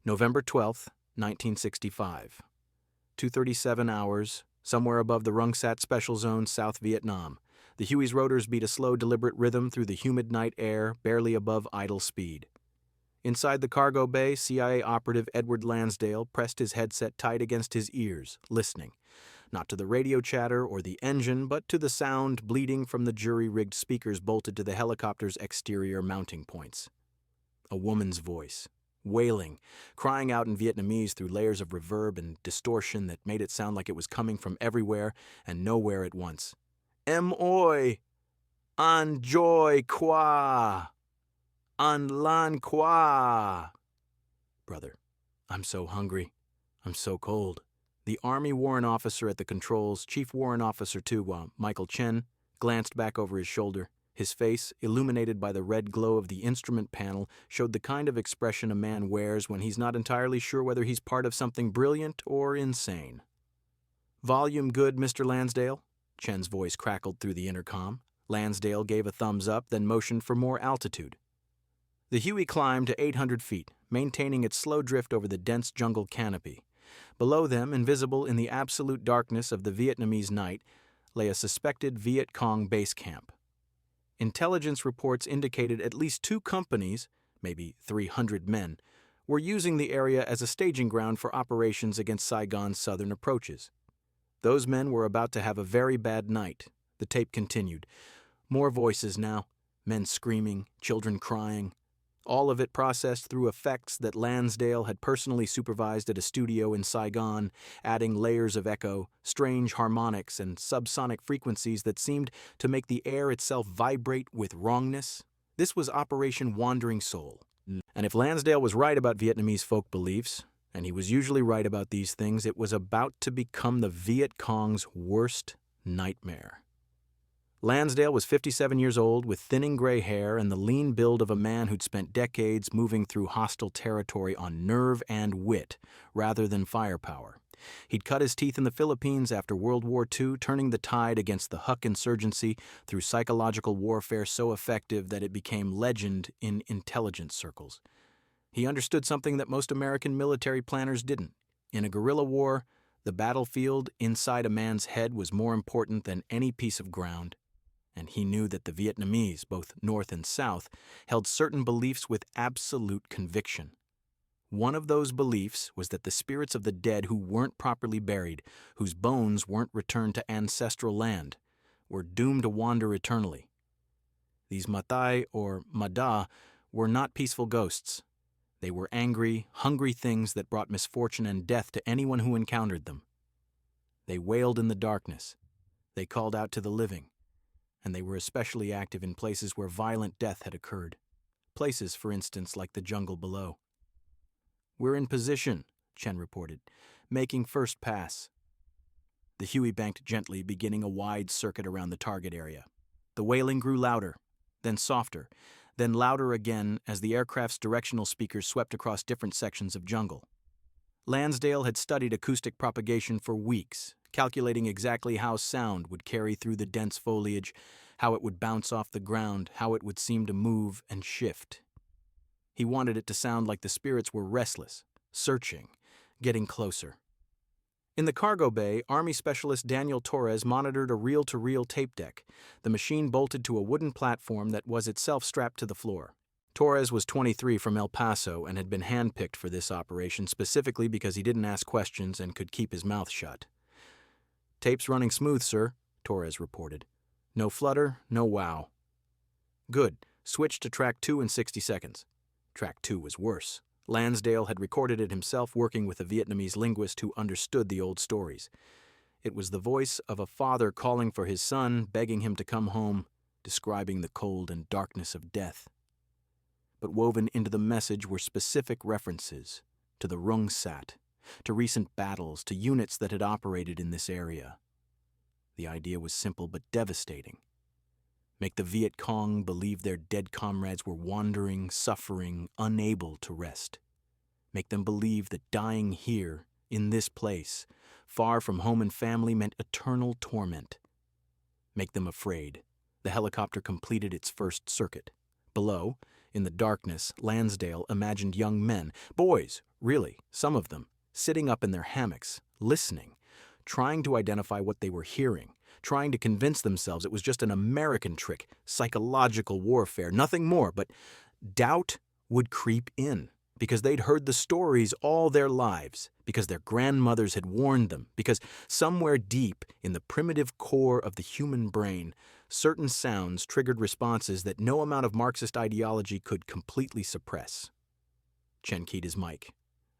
November 12th, 1965. 2:37 hours, somewhere above the Rung Sat Special Zone, South Vietnam. The Huey's rotors beat a slow, deliberate rhythm through the humid night air, barely above idle speed. Inside the cargo bay, CIA operative Edward Lansdale pressed his headset tight against his ears, listening. Not to the radio chatter or the engine, but to the sound bleeding from the jury-rigged speakers bolted to the helicopter's exterior mounting points. A woman's voice, wailing, crying out in Vietnamese through layers of reverb and distortion that made it sound like it was coming from everywhere and nowhere at once. Em oi! An joy qua! An lan qua! Brother, I'm so hungry. I'm so cold. The Army warrant officer at the controls, Chief Warrant Officer too, Michael Chen, glanced back over his shoulder. His face, illuminated by the red glow of the instrument panel, showed the kind of expression a man wears when he's not entirely sure whether he's part of something brilliant or insane. "Volume good, Mr. Lansdale?" Chen's voice crackled through the intercom. Lansdale gave a thumbs up, then motioned for more altitude. The Huey climbed to 800 feet, maintaining its slow drift over the dense jungle canopy. Below them, invisible in the absolute darkness of the Vietnamese night, lay a suspected Viet Cong base camp. Intelligence reports indicated at least 2 companies, maybe 300 men, were using the area as a staging ground for operations against Saigon's southern approaches. Those men were about to have a very bad night. The tape continued. More voices now, men screaming, children crying. All of it processed through effects that Lansdale had personally supervised at a studio in Saigon, adding layers of echo, strange harmonics, and subsonic frequencies that seemed to make the air itself vibrate with wrongness. This was Operation Wandering Soul. And if Lansdale was right about Vietnamese folk beliefs, and he was usually right about these things, it was about to become the Viet Cong's worst nightmare. Lansdale was 57 years old, with thinning gray hair and the lean build of a man who'd spent decades moving through hostile territory on nerve and wit, rather than firepower. He'd cut his teeth in the Philippines after World War II, turning the tide against the Huck insurgency through psychological warfare so effective that it became legend in intelligence circles. He understood something that most American military planners didn't. In a guerrilla war, the battlefield inside a man's head was more important than any piece of ground. And he knew that the Vietnamese, both North and South, held certain beliefs with absolute conviction. One of those beliefs was that the spirits of the dead who weren't properly buried, whose bones weren't returned to ancestral land, were doomed to wander eternally. These Matai, or Mada, were not peaceful ghosts. They were angry, hungry things that brought misfortune and death to anyone who encountered them. They wailed in the darkness. They called out to the living. And they were especially active in places where violent death had occurred. Places, for instance, like the jungle below. "We're in position," Chen reported, "making first pass." The Huey banked gently, beginning a wide circuit around the target area. The wailing grew louder, then softer, then louder again as the aircraft's directional speakers swept across different sections of jungle. Lansdale had studied acoustic propagation for weeks, calculating exactly how sound would carry through the dense foliage, how it would bounce off the ground, how it would seem to move and shift. He wanted it to sound like the spirits were restless, searching, getting closer. In the cargo bay, Army Specialist Daniel Torres monitored a reel-to-reel tape deck, the machine bolted to a wooden platform that was itself strapped to the floor. Torres was 23 from El Paso and had been handpicked for this operation specifically because he didn't ask questions and could keep his mouth shut. "Tape's running smooth, sir," Torres reported. "No flutter, no wow." "Good. Switch to track 2 in 60 seconds. Track 2 was worse. Lansdale had recorded it himself, working with a Vietnamese linguist who understood the old stories. It was the voice of a father calling for his son, begging him to come home, describing the cold and darkness of death. But woven into the message were specific references to the Rung Sat, to recent battles, to units that had operated in this area. The idea was simple but devastating. Make the Viet Cong believe their dead comrades were wandering, suffering, unable to rest. Make them believe that dying here, in this place, far from home and family, meant eternal torment. Make them afraid. The helicopter completed its first circuit. Below, in the darkness, Lansdale imagined young men, boys, Really, some of them, sitting up in their hammocks, listening, trying to identify what they were hearing, trying to convince themselves it was just an American trick, psychological warfare, nothing more, but doubt would creep in because they'd heard the stories all their lives, because their grandmothers had warned them, because somewhere deep in the primitive core of the human brain, certain sounds triggered responses that no amount of Marxist ideology could completely suppress. Chen keyed his mic.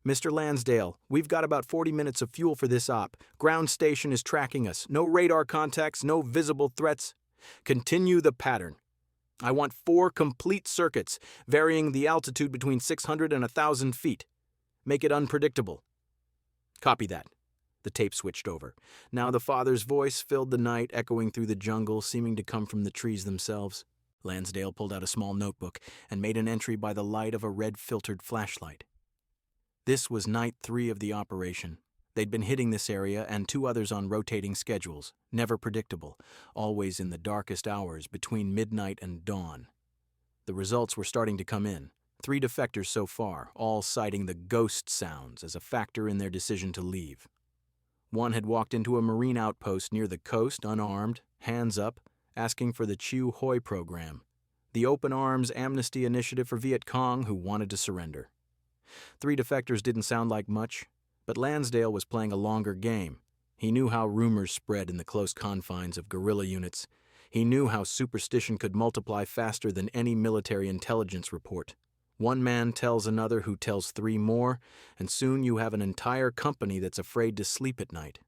"Mr. Lansdale, we've got about 40 minutes of fuel for this op. Ground station is tracking us. No radar contacts, no visible threats. Continue the pattern. I want 4 complete circuits, varying the altitude between 600 and 1,000 feet. Make it unpredictable." "Copy that." The tape switched over. Now the father's voice filled the night, echoing through the jungle, seeming to come from the trees themselves. Lansdale pulled out a small notebook and made an entry by the light of a red-filtered flashlight. This was night 3 of the operation. They'd been hitting this area and 2 others on rotating schedules, never predictable, always in the darkest hours between midnight and dawn. The results were starting to come in. 3 defectors so far, all citing the ghost sounds as a factor in their decision to leave. One had walked into a marine outpost near the coast, unarmed, hands up, asking for the Chiu Hoi program, the open arms amnesty initiative for Viet Cong who wanted to surrender. 3 defectors didn't sound like much, but Lansdale was playing a longer game. He knew how rumors spread in the close confines of guerrilla units. He knew how superstition could multiply faster than any military intelligence report. One man tells another who tells 3 more, and soon you have an entire company that's afraid to sleep at night.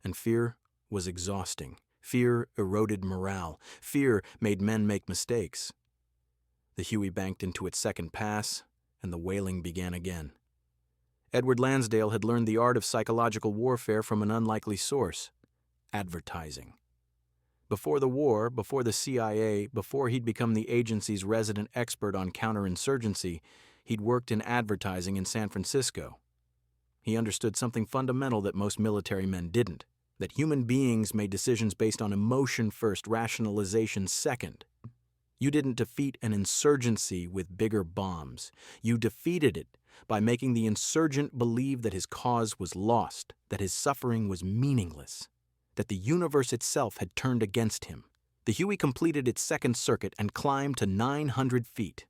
And fear was exhausting. Fear eroded morale. Fear made men make mistakes. The Huey banked into its second pass, and the wailing began again. Edward Lansdale had learned the art of psychological warfare from an unlikely source: advertising. Before the war, before the CIA, before he'd become the agency's resident expert on counterinsurgency, he'd worked in advertising in San Francisco. He understood something fundamental that most military men didn't: that human beings made decisions based on emotion first, rationalization second. You didn't defeat an insurgency with bigger bombs. You defeated it by making the insurgent believe that his cause was lost, that his suffering was meaningless, that the universe itself had turned against him. The Huey completed its second circuit and climbed to 900 feet.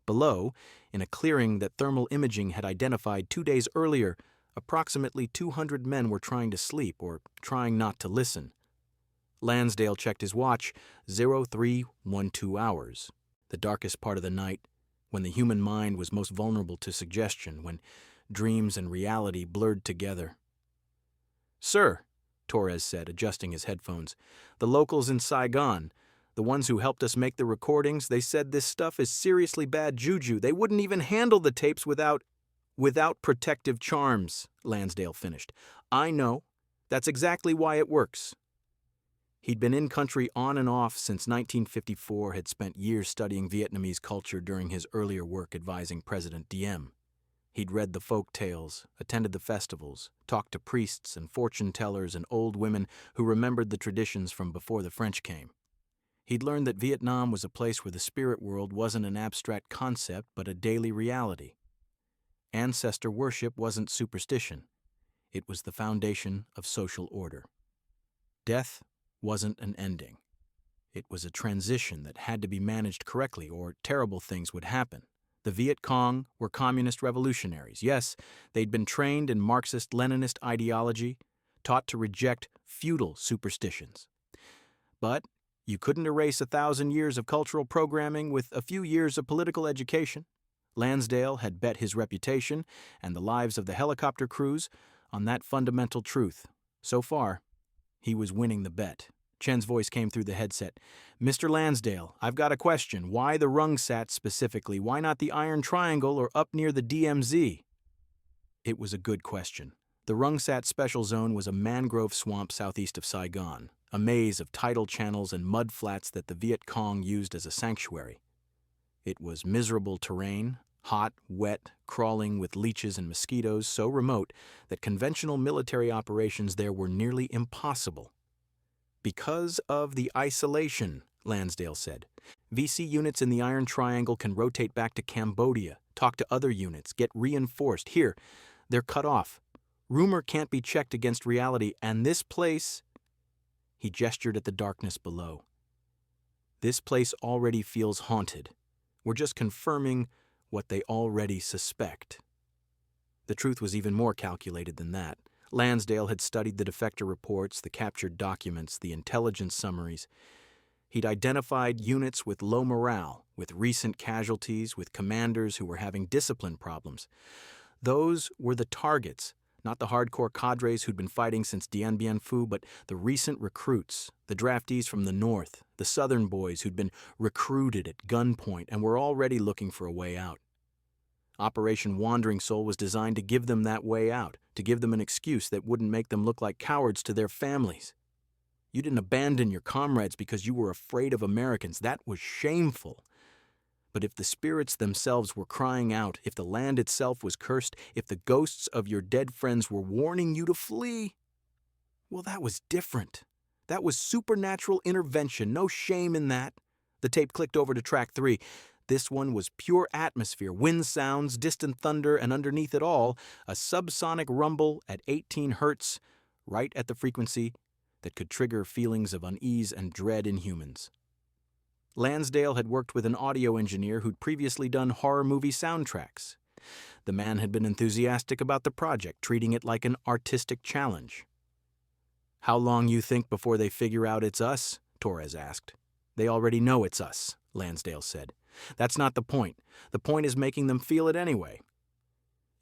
Below, in a clearing that thermal imaging had identified 2 days earlier, approximately 200 men were trying to sleep or trying not to listen. Lansdale checked his watch, 0312 hours, the darkest part of the night, when the human mind was most vulnerable to suggestion, when dreams and reality blurred together. "Sir," Torres said, adjusting his headphones, "the locals in Saigon, the ones who helped us make the recordings, they said this stuff is seriously bad juju. They wouldn't even handle the tapes without protective charms," Lansdale finished. "I know. That's exactly why it works." He'd been in country on and off since 1954, had spent years studying Vietnamese culture during his earlier work advising President Diem. He'd read the folk tales, attended the festivals, talked to priests and fortune tellers and old women who remembered the traditions from before the French came. He'd learned that Vietnam was a place where the spirit world wasn't an abstract concept but a daily reality. Ancestor worship wasn't superstition. It was the foundation of social order. Death wasn't an ending. It was a transition that had to be managed correctly or terrible things would happen. The Viet Cong were communist revolutionaries. Yes, they'd been trained in Marxist-Leninist ideology, taught to reject feudal superstitions. But you couldn't erase 1,000 years of cultural programming with a few years of political education. Lansdale had bet his reputation and the lives of the helicopter crews on that fundamental truth. So far, he was winning the bet. Chen's voice came through the headset. "Mr. Lansdale, I've got a question. Why the Rungsat specifically? Why not the Iron Triangle or up near the DMZ?" It was a good question. The Rungsat Special Zone was a mangrove swamp southeast of Saigon, a maze of tidal channels and mud flats that the Viet Cong used as a sanctuary. It was miserable terrain, hot, wet, crawling with leeches and mosquitoes, so remote that conventional military operations there were nearly impossible. "Because of the isolation," Lansdale said. VC units in the Iron Triangle can rotate back to Cambodia, talk to other units, get reinforced. Here, they're cut off. Rumor can't be checked against reality, and this place... He gestured at the darkness below. This place already feels haunted. We're just confirming what they already suspect. The truth was even more calculated than that. Lansdale had studied the defector reports, the captured documents, the intelligence summaries. He'd identified units with low morale, with recent casualties, with commanders who were having discipline problems. Those were the targets, not the hardcore cadres who'd been fighting since Dien Bien Phu, but the recent recruits, the draftees from the north, the southern boys who'd been recruited at gunpoint and were already looking for a way out. Operation Wandering Soul was designed to give them that way out, to give them an excuse that wouldn't make them look like cowards to their families. You didn't abandon your comrades because you were afraid of Americans. That was shameful. But if the spirits themselves were crying out, if the land itself was cursed, if the ghosts of your dead friends were warning you to flee, well, that was different. That was supernatural intervention, no shame in that. The tape clicked over to track 3. This one was pure atmosphere, wind sounds, distant thunder, and underneath it all, a subsonic rumble at 18 hertz, right at the frequency that could trigger feelings of unease and dread in humans. Lansdale had worked with an audio engineer who'd previously done horror movie soundtracks. The man had been enthusiastic about the project, treating it like an artistic challenge. "How long you think before they figure out it's us?" Torres asked. "They already know it's us," Lansdale said. "That's not the point. The point is making them feel it anyway.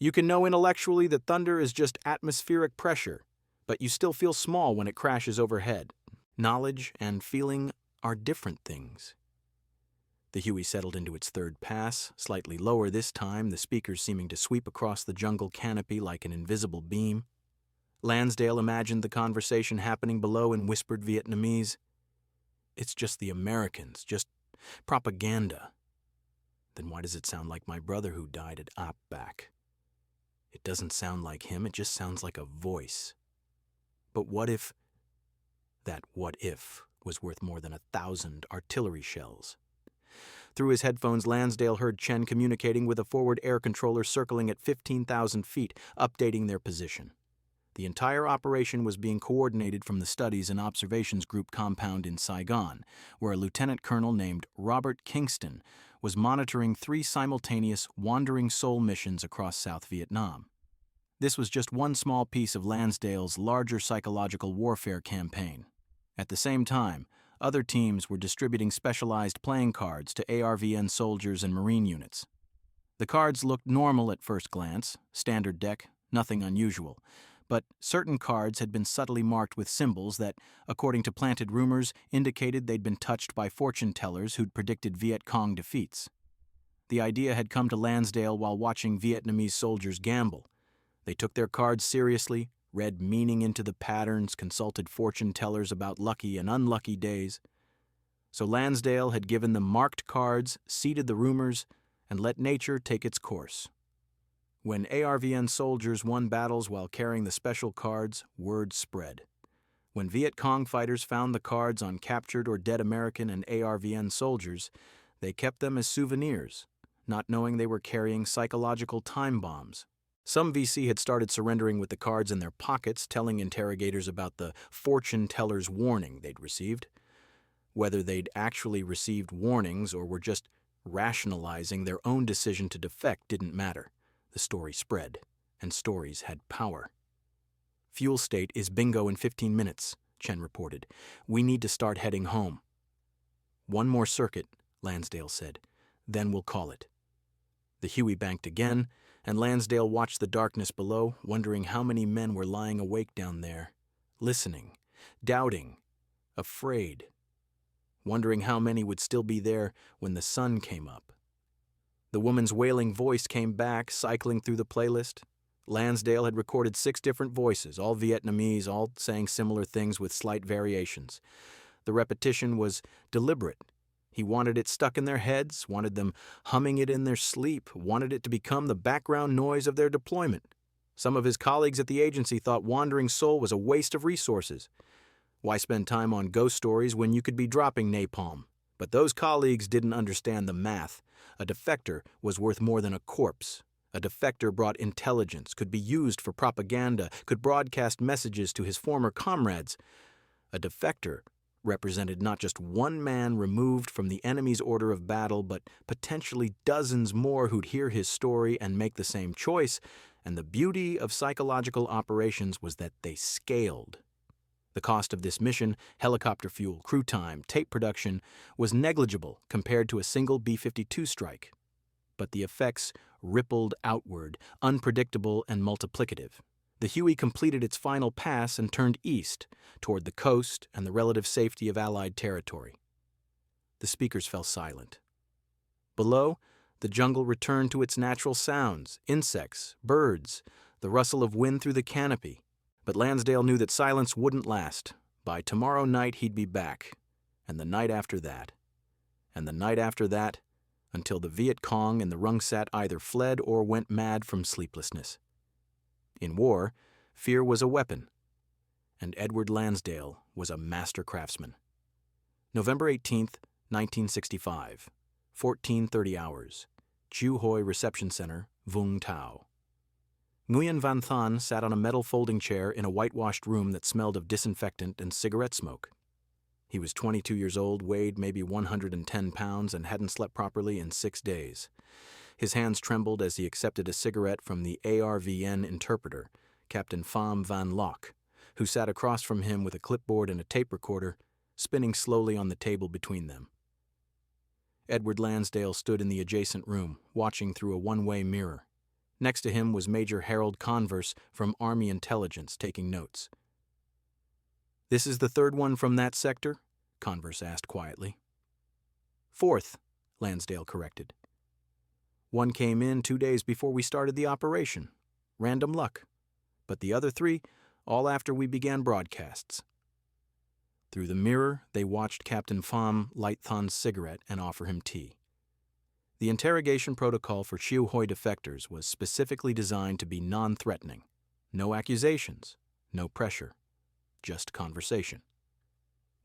You can know intellectually that thunder is just atmospheric pressure, but you still feel small when it crashes overhead. Knowledge and feeling are different things." The Huey settled into its third pass, slightly lower this time, the speakers seeming to sweep across the jungle canopy like an invisible beam. Lansdale imagined the conversation happening below in whispered Vietnamese. "It's just the Americans, just propaganda." "Then why does it sound like my brother who died at Apback?" "It doesn't sound like him, it just sounds like a voice." "But what if..." That what if was worth more than 1,000 artillery shells. Through his headphones, Lansdale heard Chen communicating with a forward air controller circling at 15,000 feet, updating their position. The entire operation was being coordinated from the Studies and Observations Group compound in Saigon, where a lieutenant colonel named Robert Kingston was monitoring 3 simultaneous Wandering Soul missions across South Vietnam. This was just one small piece of Lansdale's larger psychological warfare campaign. At the same time, other teams were distributing specialized playing cards to ARVN soldiers and Marine units. The cards looked normal at first glance, standard deck, nothing unusual, but certain cards had been subtly marked with symbols that, according to planted rumors, indicated they'd been touched by fortune tellers who'd predicted Viet Cong defeats. The idea had come to Lansdale while watching Vietnamese soldiers gamble. They took their cards seriously, read meaning into the patterns, consulted fortune tellers about lucky and unlucky days. So Lansdale had given them marked cards, seeded the rumors, and let nature take its course. When ARVN soldiers won battles while carrying the special cards, word spread. When Viet Cong fighters found the cards on captured or dead American and ARVN soldiers, they kept them as souvenirs, not knowing they were carrying psychological time bombs. Some VC had started surrendering with the cards in their pockets, telling interrogators about the fortune teller's warning they'd received. Whether they'd actually received warnings or were just rationalizing their own decision to defect didn't matter. The story spread, and stories had power. "Fuel state is bingo in 15 minutes, Chen reported. "We need to start heading home." "One more circuit," Lansdale said. "Then we'll call it." The Huey banked again, and Lansdale watched the darkness below, wondering how many men were lying awake down there, listening, doubting, afraid, wondering how many would still be there when the sun came up. The woman's wailing voice came back, cycling through the playlist. Lansdale had recorded 6 different voices, all Vietnamese, all saying similar things with slight variations. The repetition was deliberate. He wanted it stuck in their heads, wanted them humming it in their sleep, wanted it to become the background noise of their deployment. Some of his colleagues at the agency thought Wandering Soul was a waste of resources. Why spend time on ghost stories when you could be dropping napalm? But those colleagues didn't understand the math. A defector was worth more than a corpse. A defector brought intelligence, could be used for propaganda, could broadcast messages to his former comrades. A defector represented not just one man removed from the enemy's order of battle, but potentially dozens more who'd hear his story and make the same choice. And the beauty of psychological operations was that they scaled. The cost of this mission, helicopter fuel, crew time, tape production, was negligible compared to a single B-52 strike. But the effects rippled outward, unpredictable and multiplicative. The Huey completed its final pass and turned east, toward the coast and the relative safety of Allied territory. The speakers fell silent. Below, the jungle returned to its natural sounds, insects, birds, the rustle of wind through the canopy. But Lansdale knew that silence wouldn't last. By tomorrow night he'd be back, and the night after that, and the night after that, until the Viet Cong and the Rungsat either fled or went mad from sleeplessness. In war, fear was a weapon, and Edward Lansdale was a master craftsman. November 18th, 1965, 14:30 hours, Chiu Hoi Reception Center, Vung Tau. Nguyen Van Than sat on a metal folding chair in a whitewashed room that smelled of disinfectant and cigarette smoke. He was 22 years old, weighed maybe 110 pounds, and hadn't slept properly in 6 days. His hands trembled as he accepted a cigarette from the ARVN interpreter, Captain Pham Van Lock, who sat across from him with a clipboard and a tape recorder, spinning slowly on the table between them. Edward Lansdale stood in the adjacent room, watching through a one-way mirror. Next to him was Major Harold Converse from Army Intelligence, taking notes. "This is the third one from that sector?" Converse asked quietly. "Fourth," Lansdale corrected. "One came in 2 days before we started the operation. Random luck. But the other 3, all after we began broadcasts." Through the mirror, they watched Captain Pham light Than's cigarette and offer him tea. The interrogation protocol for Chiu Hoi defectors was specifically designed to be non-threatening. No accusations, no pressure, just conversation.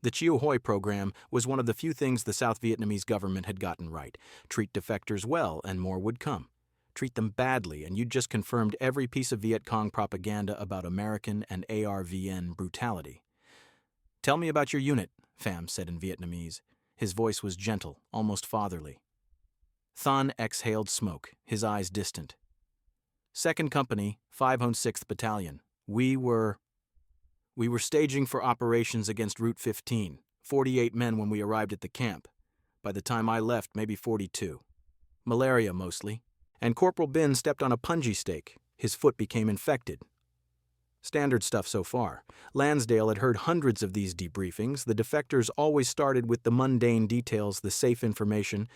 The Chiu Hoi program was one of the few things the South Vietnamese government had gotten right. Treat defectors well, and more would come. Treat them badly, and you'd just confirmed every piece of Viet Cong propaganda about American and ARVN brutality. "Tell me about your unit," Pham said in Vietnamese. His voice was gentle, almost fatherly. Than exhaled smoke, his eyes distant. "2nd Company, 506th Battalion. We were staging for operations against Route 15. 48 men when we arrived at the camp. By the time I left, maybe 42. Malaria mostly. And Corporal Bin stepped on a punji stake. His foot became infected. Standard stuff so far. Lansdale had heard hundreds of these debriefings. The defectors always started with the mundane details, the safe information.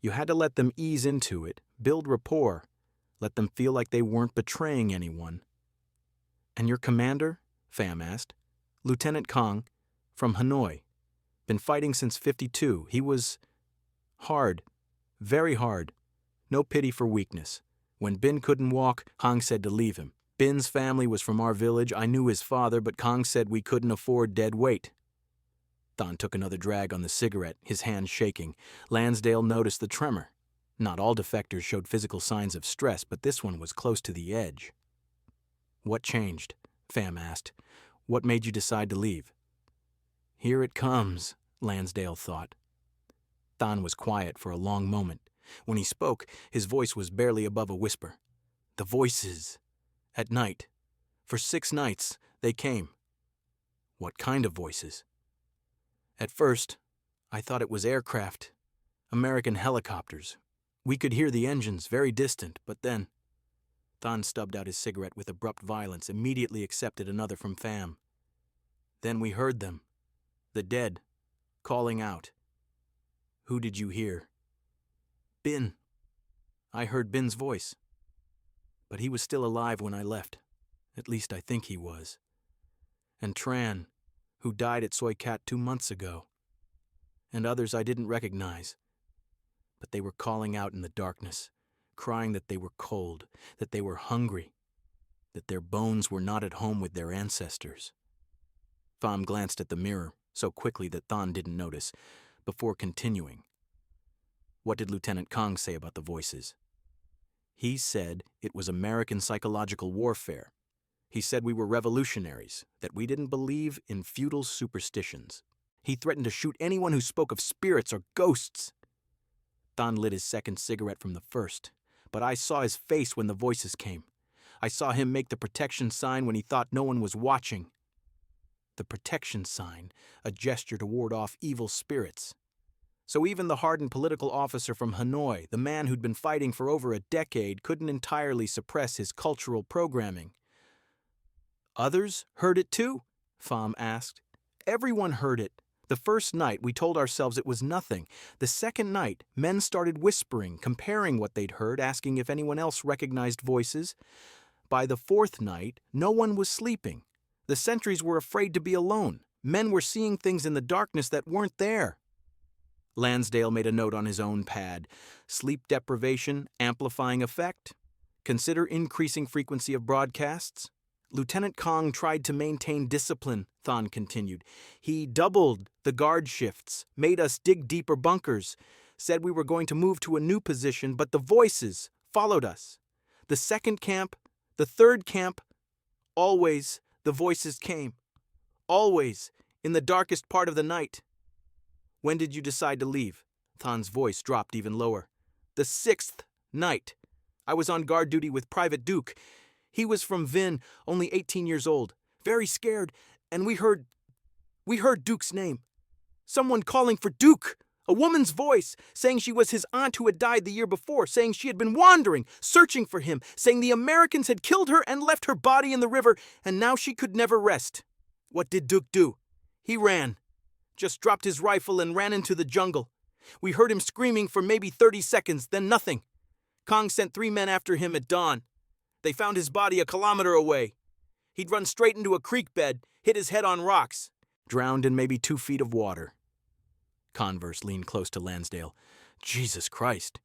You had to let them ease into it, build rapport, let them feel like they weren't betraying anyone. "And your commander?" Pham asked. "Lieutenant Cong, from Hanoi. Been fighting since 52. He was hard, very hard. No pity for weakness. When Bin couldn't walk, Cong said to leave him. Bin's family was from our village. I knew his father, but Cong said we couldn't afford dead weight." Than took another drag on the cigarette, his hand shaking. Lansdale noticed the tremor. Not all defectors showed physical signs of stress, but this one was close to the edge. "What changed?" Pham asked. "What made you decide to leave?" "Here it comes," Lansdale thought. Than was quiet for a long moment. When he spoke, his voice was barely above a whisper. "The voices. At night. For 6 nights, they came." "What kind of voices?" "At first, I thought it was aircraft. American helicopters. We could hear the engines, very distant, but then—" Than stubbed out his cigarette with abrupt violence, immediately accepted another from Pham. "Then we heard them. The dead. Calling out." "Who did you hear?" "Bin. I heard Bin's voice. But he was still alive when I left. At least I think he was. And Tran, who died at Soi Cat 2 months ago. And others I didn't recognize. But they were calling out in the darkness, crying that they were cold, that they were hungry, that their bones were not at home with their ancestors." Pham glanced at the mirror, so quickly that Than didn't notice. before continuing. What did Lieutenant Cong say about the voices? He said it was American psychological warfare. He said we were revolutionaries, that we didn't believe in feudal superstitions. He threatened to shoot anyone who spoke of spirits or ghosts. Thon lit his second cigarette from the first, but I saw his face when the voices came. I saw him make the protection sign when he thought no one was watching. The protection sign, a gesture to ward off evil spirits. So even the hardened political officer from Hanoi, the man who'd been fighting for over a decade, couldn't entirely suppress his cultural programming. Others heard it too? Pham asked. Everyone heard it. The first night, we told ourselves it was nothing. The second night, men started whispering, comparing what they'd heard, asking if anyone else recognized voices. By the fourth night, no one was sleeping. The sentries were afraid to be alone. Men were seeing things in the darkness that weren't there. Lansdale made a note on his own pad. Sleep deprivation, amplifying effect. Consider increasing frequency of broadcasts. Lieutenant Cong tried to maintain discipline, Thon continued. He doubled the guard shifts, made us dig deeper bunkers, said we were going to move to a new position, but the voices followed us. The second camp, the third camp, always the voices came. Always, in the darkest part of the night. When did you decide to leave? Thon's voice dropped even lower. The sixth night. I was on guard duty with Private Duke. He was from Vin, only 18 years old. Very scared, and we heard Duke's name. Someone calling for Duke. A woman's voice, saying she was his aunt who had died the year before, saying she had been wandering, searching for him, saying the Americans had killed her and left her body in the river, and now she could never rest. What did Duke do? He ran. Just dropped his rifle and ran into the jungle. We heard him screaming for maybe 30 seconds, then nothing. Cong sent 3 men after him at dawn. They found his body a kilometer away. He'd run straight into a creek bed, hit his head on rocks, drowned in maybe 2 feet of water. Converse leaned close to Lansdale. Jesus Christ,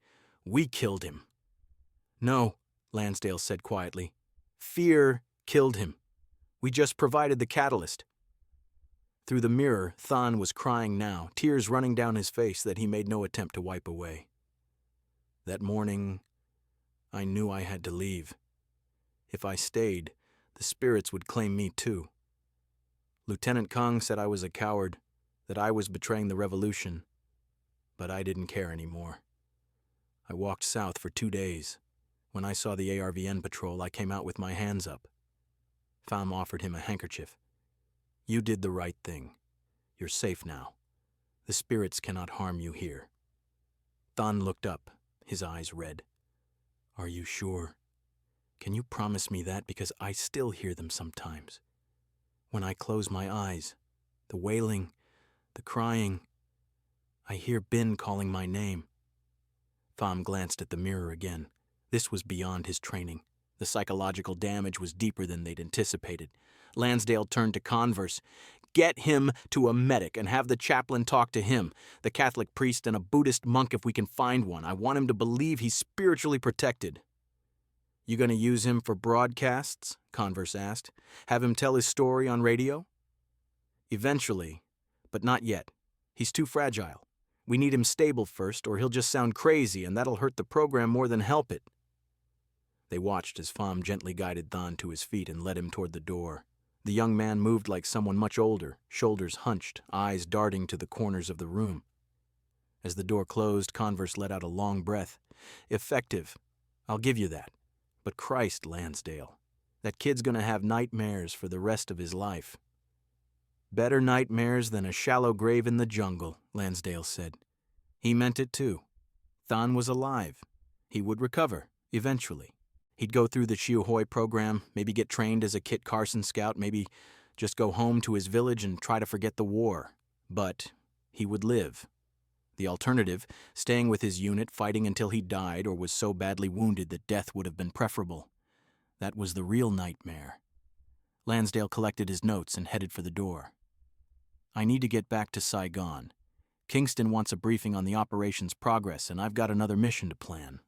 we killed him. No, Lansdale said quietly. Fear killed him. We just provided the catalyst. Through the mirror, Thon was crying now, tears running down his face that he made no attempt to wipe away. That morning, I knew I had to leave. If I stayed, the spirits would claim me too. Lieutenant Cong said I was a coward, that I was betraying the revolution, but I didn't care anymore. I walked south for 2 days. When I saw the ARVN patrol, I came out with my hands up. Pham offered him a handkerchief. You did the right thing. You're safe now. The spirits cannot harm you here. Thon looked up, his eyes red. Are you sure? Can you promise me that? Because I still hear them sometimes. When I close my eyes, the wailing, the crying, I hear Bin calling my name. Pham glanced at the mirror again. This was beyond his training. The psychological damage was deeper than they'd anticipated. Lansdale turned to Converse. Get him to a medic and have the chaplain talk to him, the Catholic priest and a Buddhist monk if we can find one. I want him to believe he's spiritually protected. You going to use him for broadcasts? Converse asked. Have him tell his story on radio? Eventually, but not yet. He's too fragile. We need him stable first, or he'll just sound crazy, and that'll hurt the program more than help it. They watched as Pham gently guided Thon to his feet and led him toward the door. The young man moved like someone much older, shoulders hunched, eyes darting to the corners of the room. As the door closed, Converse let out a long breath. Effective. I'll give you that. But Christ, Lansdale, that kid's gonna have nightmares for the rest of his life. Better nightmares than a shallow grave in the jungle, Lansdale said. He meant it too. Thon was alive. He would recover, eventually. He'd go through the Chiu Hoi program, maybe get trained as a Kit Carson scout, maybe just go home to his village and try to forget the war. But he would live. The alternative, staying with his unit, fighting until he died or was so badly wounded that death would have been preferable. That was the real nightmare. Lansdale collected his notes and headed for the door. I need to get back to Saigon. Kingston wants a briefing on the operation's progress, and I've got another mission to plan.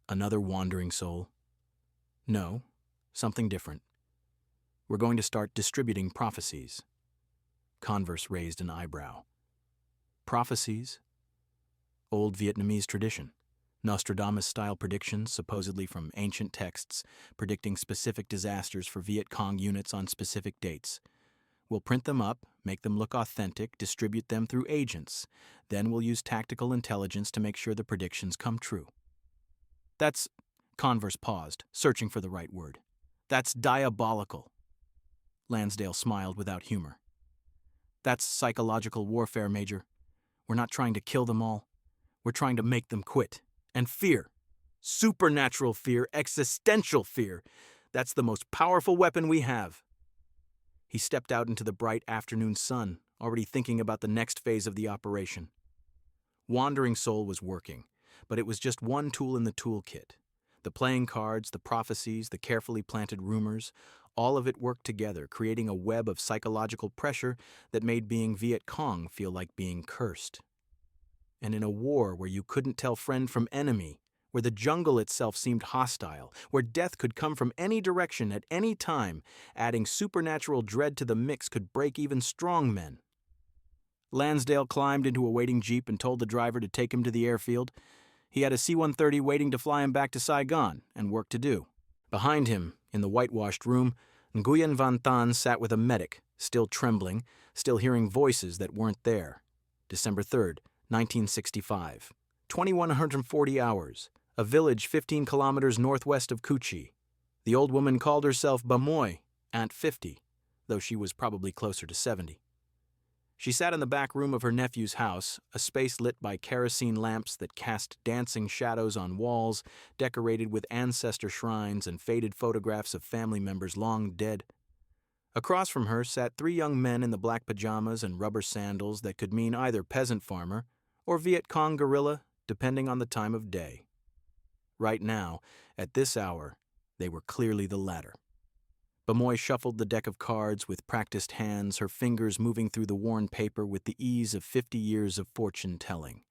Another wandering soul? No, something different. We're going to start distributing prophecies. Converse raised an eyebrow. Prophecies, old Vietnamese tradition. Nostradamus-style predictions, supposedly from ancient texts, predicting specific disasters for Viet Cong units on specific dates. We'll print them up, make them look authentic, distribute them through agents. Then we'll use tactical intelligence to make sure the predictions come true. That's... Converse paused, searching for the right word. That's diabolical. Lansdale smiled without humor. That's psychological warfare, Major. We're not trying to kill them all. We're trying to make them quit. And fear. Supernatural fear, existential fear. That's the most powerful weapon we have. He stepped out into the bright afternoon sun, already thinking about the next phase of the operation. Wandering Soul was working, but it was just one tool in the toolkit. The playing cards, the prophecies, the carefully planted rumors, all of it worked together, creating a web of psychological pressure that made being Viet Cong feel like being cursed. And in a war where you couldn't tell friend from enemy, where the jungle itself seemed hostile, where death could come from any direction at any time, adding supernatural dread to the mix could break even strong men. Lansdale climbed into a waiting jeep and told the driver to take him to the airfield. He had a C-130 waiting to fly him back to Saigon and work to do. Behind him, in the whitewashed room, Nguyen Van Tan sat with a medic, still trembling, still hearing voices that weren't there. December 3rd, 1965. 2140 hours. A village 15 kilometers northwest of Cu Chi. The old woman called herself Ba Moi, Aunt 50, though she was probably closer to 70. She sat in the back room of her nephew's house, a space lit by kerosene lamps that cast dancing shadows on walls, decorated with ancestor shrines and faded photographs of family members long dead. Across from her sat three young men in the black pajamas and rubber sandals that could mean either peasant farmer or Viet Cong guerrilla, depending on the time of day. Right now, at this hour, they were clearly the latter. Ba Moi shuffled the deck of cards with practiced hands, her fingers moving through the worn paper with the ease of 50 years of fortune-telling.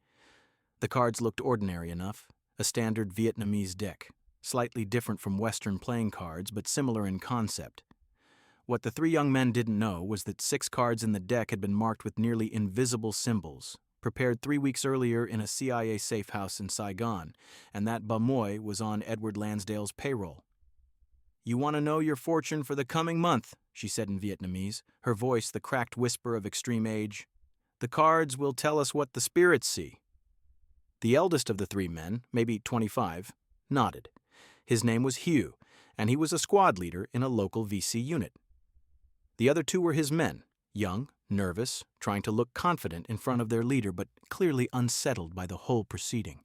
The cards looked ordinary enough, a standard Vietnamese deck, slightly different from Western playing cards but similar in concept. What the three young men didn't know was that 6 cards in the deck had been marked with nearly invisible symbols, prepared 3 weeks earlier in a CIA safe house in Saigon, and that Ba Moi was on Edward Lansdale's payroll. "You want to know your fortune for the coming month," she said in Vietnamese, her voice the cracked whisper of extreme age. "The cards will tell us what the spirits see." The eldest of the 3 men, maybe 25, nodded. His name was Hugh, and he was a squad leader in a local VC unit. The other 2 were his men, young, nervous, trying to look confident in front of their leader, but clearly unsettled by the whole proceeding.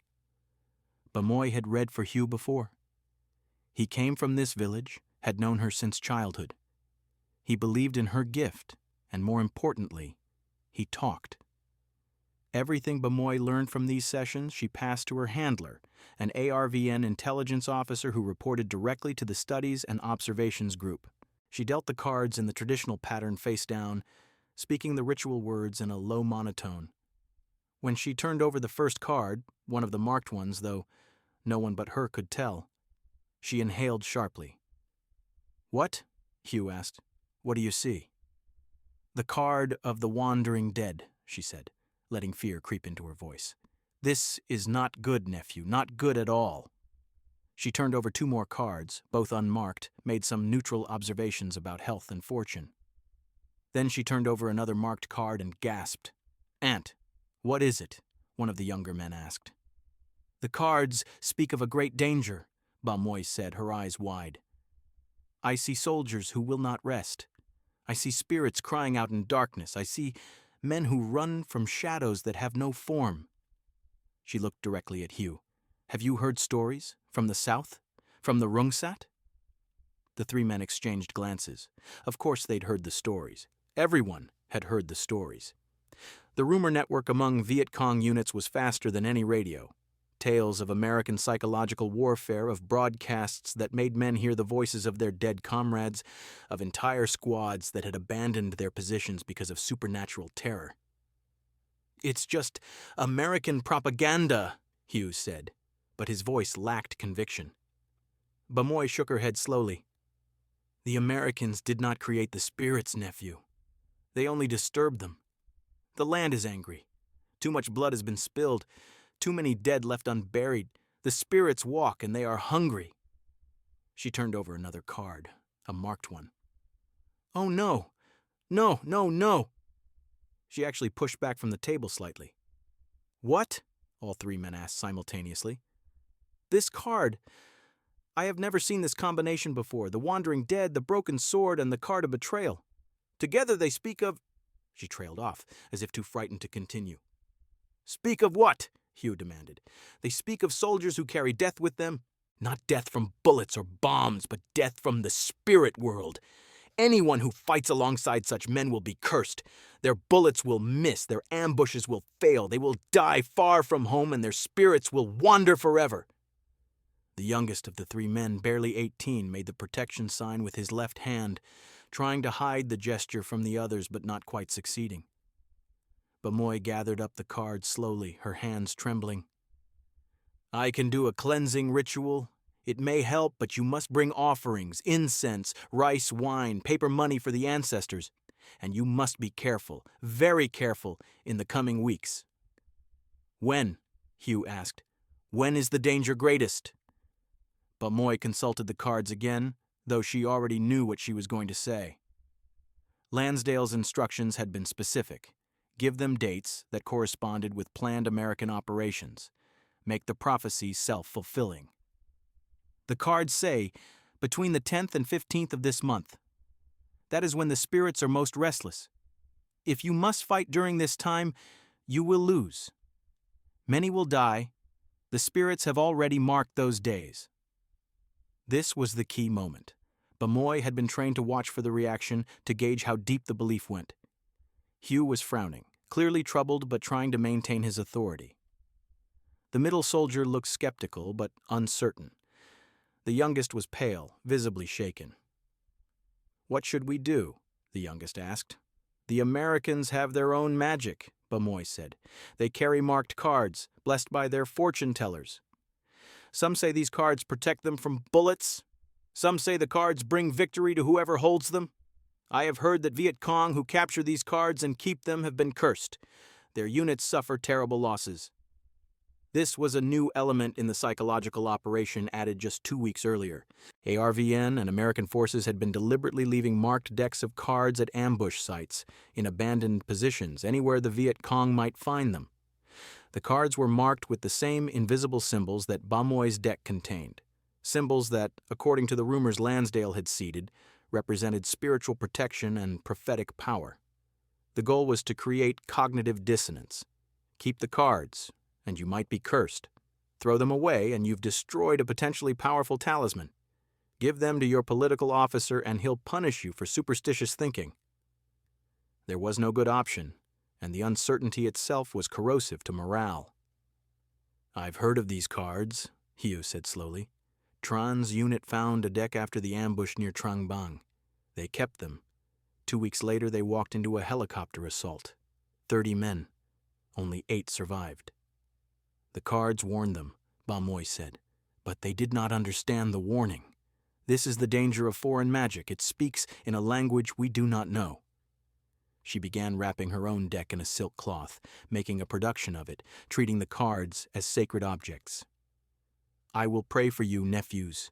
Ba Moi had read for Hugh before. He came from this village, had known her since childhood. He believed in her gift, and more importantly, he talked. Everything Ba Moi learned from these sessions she passed to her handler, an ARVN intelligence officer who reported directly to the Studies and Observations Group. She dealt the cards in the traditional pattern face down, speaking the ritual words in a low monotone. When she turned over the first card, one of the marked ones, though no one but her could tell, she inhaled sharply. "What?" Hugh asked. "What do you see?" "The card of the wandering dead," she said, letting fear creep into her voice. "This is not good, nephew, not good at all." She turned over 2 more cards, both unmarked, made some neutral observations about health and fortune. Then she turned over another marked card and gasped. "Aunt, what is it?" one of the younger men asked. "The cards speak of a great danger," Ba Moi said, her eyes wide. "I see soldiers who will not rest. I see spirits crying out in darkness. I see men who run from shadows that have no form." She looked directly at Hugh. "Have you heard stories? From the south? From the Rungsat?" The 3 men exchanged glances. Of course they'd heard the stories. Everyone had heard the stories. The rumor network among Viet Cong units was faster than any radio. Tales of American psychological warfare, of broadcasts that made men hear the voices of their dead comrades, of entire squads that had abandoned their positions because of supernatural terror. "It's just American propaganda," Hugh said, but his voice lacked conviction. Ba Moi shook her head slowly. "The Americans did not create the spirits, nephew. They only disturbed them. The land is angry. Too much blood has been spilled. Too many dead left unburied. The spirits walk, and they are hungry." She turned over another card, a marked one. "Oh, no. No, no, no." She actually pushed back from the table slightly. "What?" all three men asked simultaneously. "This card. I have never seen this combination before. The wandering dead, the broken sword, and the card of betrayal. Together they speak of—" She trailed off, as if too frightened to continue. "Speak of what?" Hugh demanded. "They speak of soldiers who carry death with them. Not death from bullets or bombs, but death from the spirit world. Anyone who fights alongside such men will be cursed. Their bullets will miss, their ambushes will fail, they will die far from home, and their spirits will wander forever." The youngest of the three men, barely 18, made the protection sign with his left hand, trying to hide the gesture from the others but not quite succeeding. Bamoy gathered up the cards slowly, her hands trembling. "I can do a cleansing ritual. It may help, but you must bring offerings, incense, rice, wine, paper money for the ancestors. And you must be careful, very careful, in the coming weeks." "When?" Hugh asked. "When is the danger greatest?" Bamoy consulted the cards again, though she already knew what she was going to say. Lansdale's instructions had been specific. Give them dates that corresponded with planned American operations. Make the prophecies self-fulfilling. "The cards say, between the 10th and 15th of this month. That is when the spirits are most restless. If you must fight during this time, you will lose. Many will die. The spirits have already marked those days." This was the key moment. Bamoy had been trained to watch for the reaction, to gauge how deep the belief went. Hugh was frowning, clearly troubled but trying to maintain his authority. The middle soldier looked skeptical but uncertain. The youngest was pale, visibly shaken. "What should we do?" the youngest asked. "The Americans have their own magic," Bamoy said. "They carry marked cards, blessed by their fortune-tellers. Some say these cards protect them from bullets. Some say the cards bring victory to whoever holds them. I have heard that Viet Cong who capture these cards and keep them have been cursed. Their units suffer terrible losses." This was a new element in the psychological operation added just 2 weeks earlier. ARVN and American forces had been deliberately leaving marked decks of cards at ambush sites, in abandoned positions, anywhere the Viet Cong might find them. The cards were marked with the same invisible symbols that Bamoy's deck contained. Symbols that, according to the rumors Lansdale had seeded, represented spiritual protection and prophetic power. The goal was to create cognitive dissonance. Keep the cards, and you might be cursed. Throw them away, and you've destroyed a potentially powerful talisman. Give them to your political officer, and he'll punish you for superstitious thinking. There was no good option, and the uncertainty itself was corrosive to morale. "I've heard of these cards," Hugh said slowly. "Tran's unit found a deck after the ambush near Trang Bang. They kept them. 2 weeks later, they walked into a helicopter assault. 30 men. Only 8 survived. The cards warned them," Bamoy said, "but they did not understand the warning. This is the danger of foreign magic. It speaks in a language we do not know." She began wrapping her own deck in a silk cloth, making a production of it, treating the cards as sacred objects. "I will pray for you, nephews.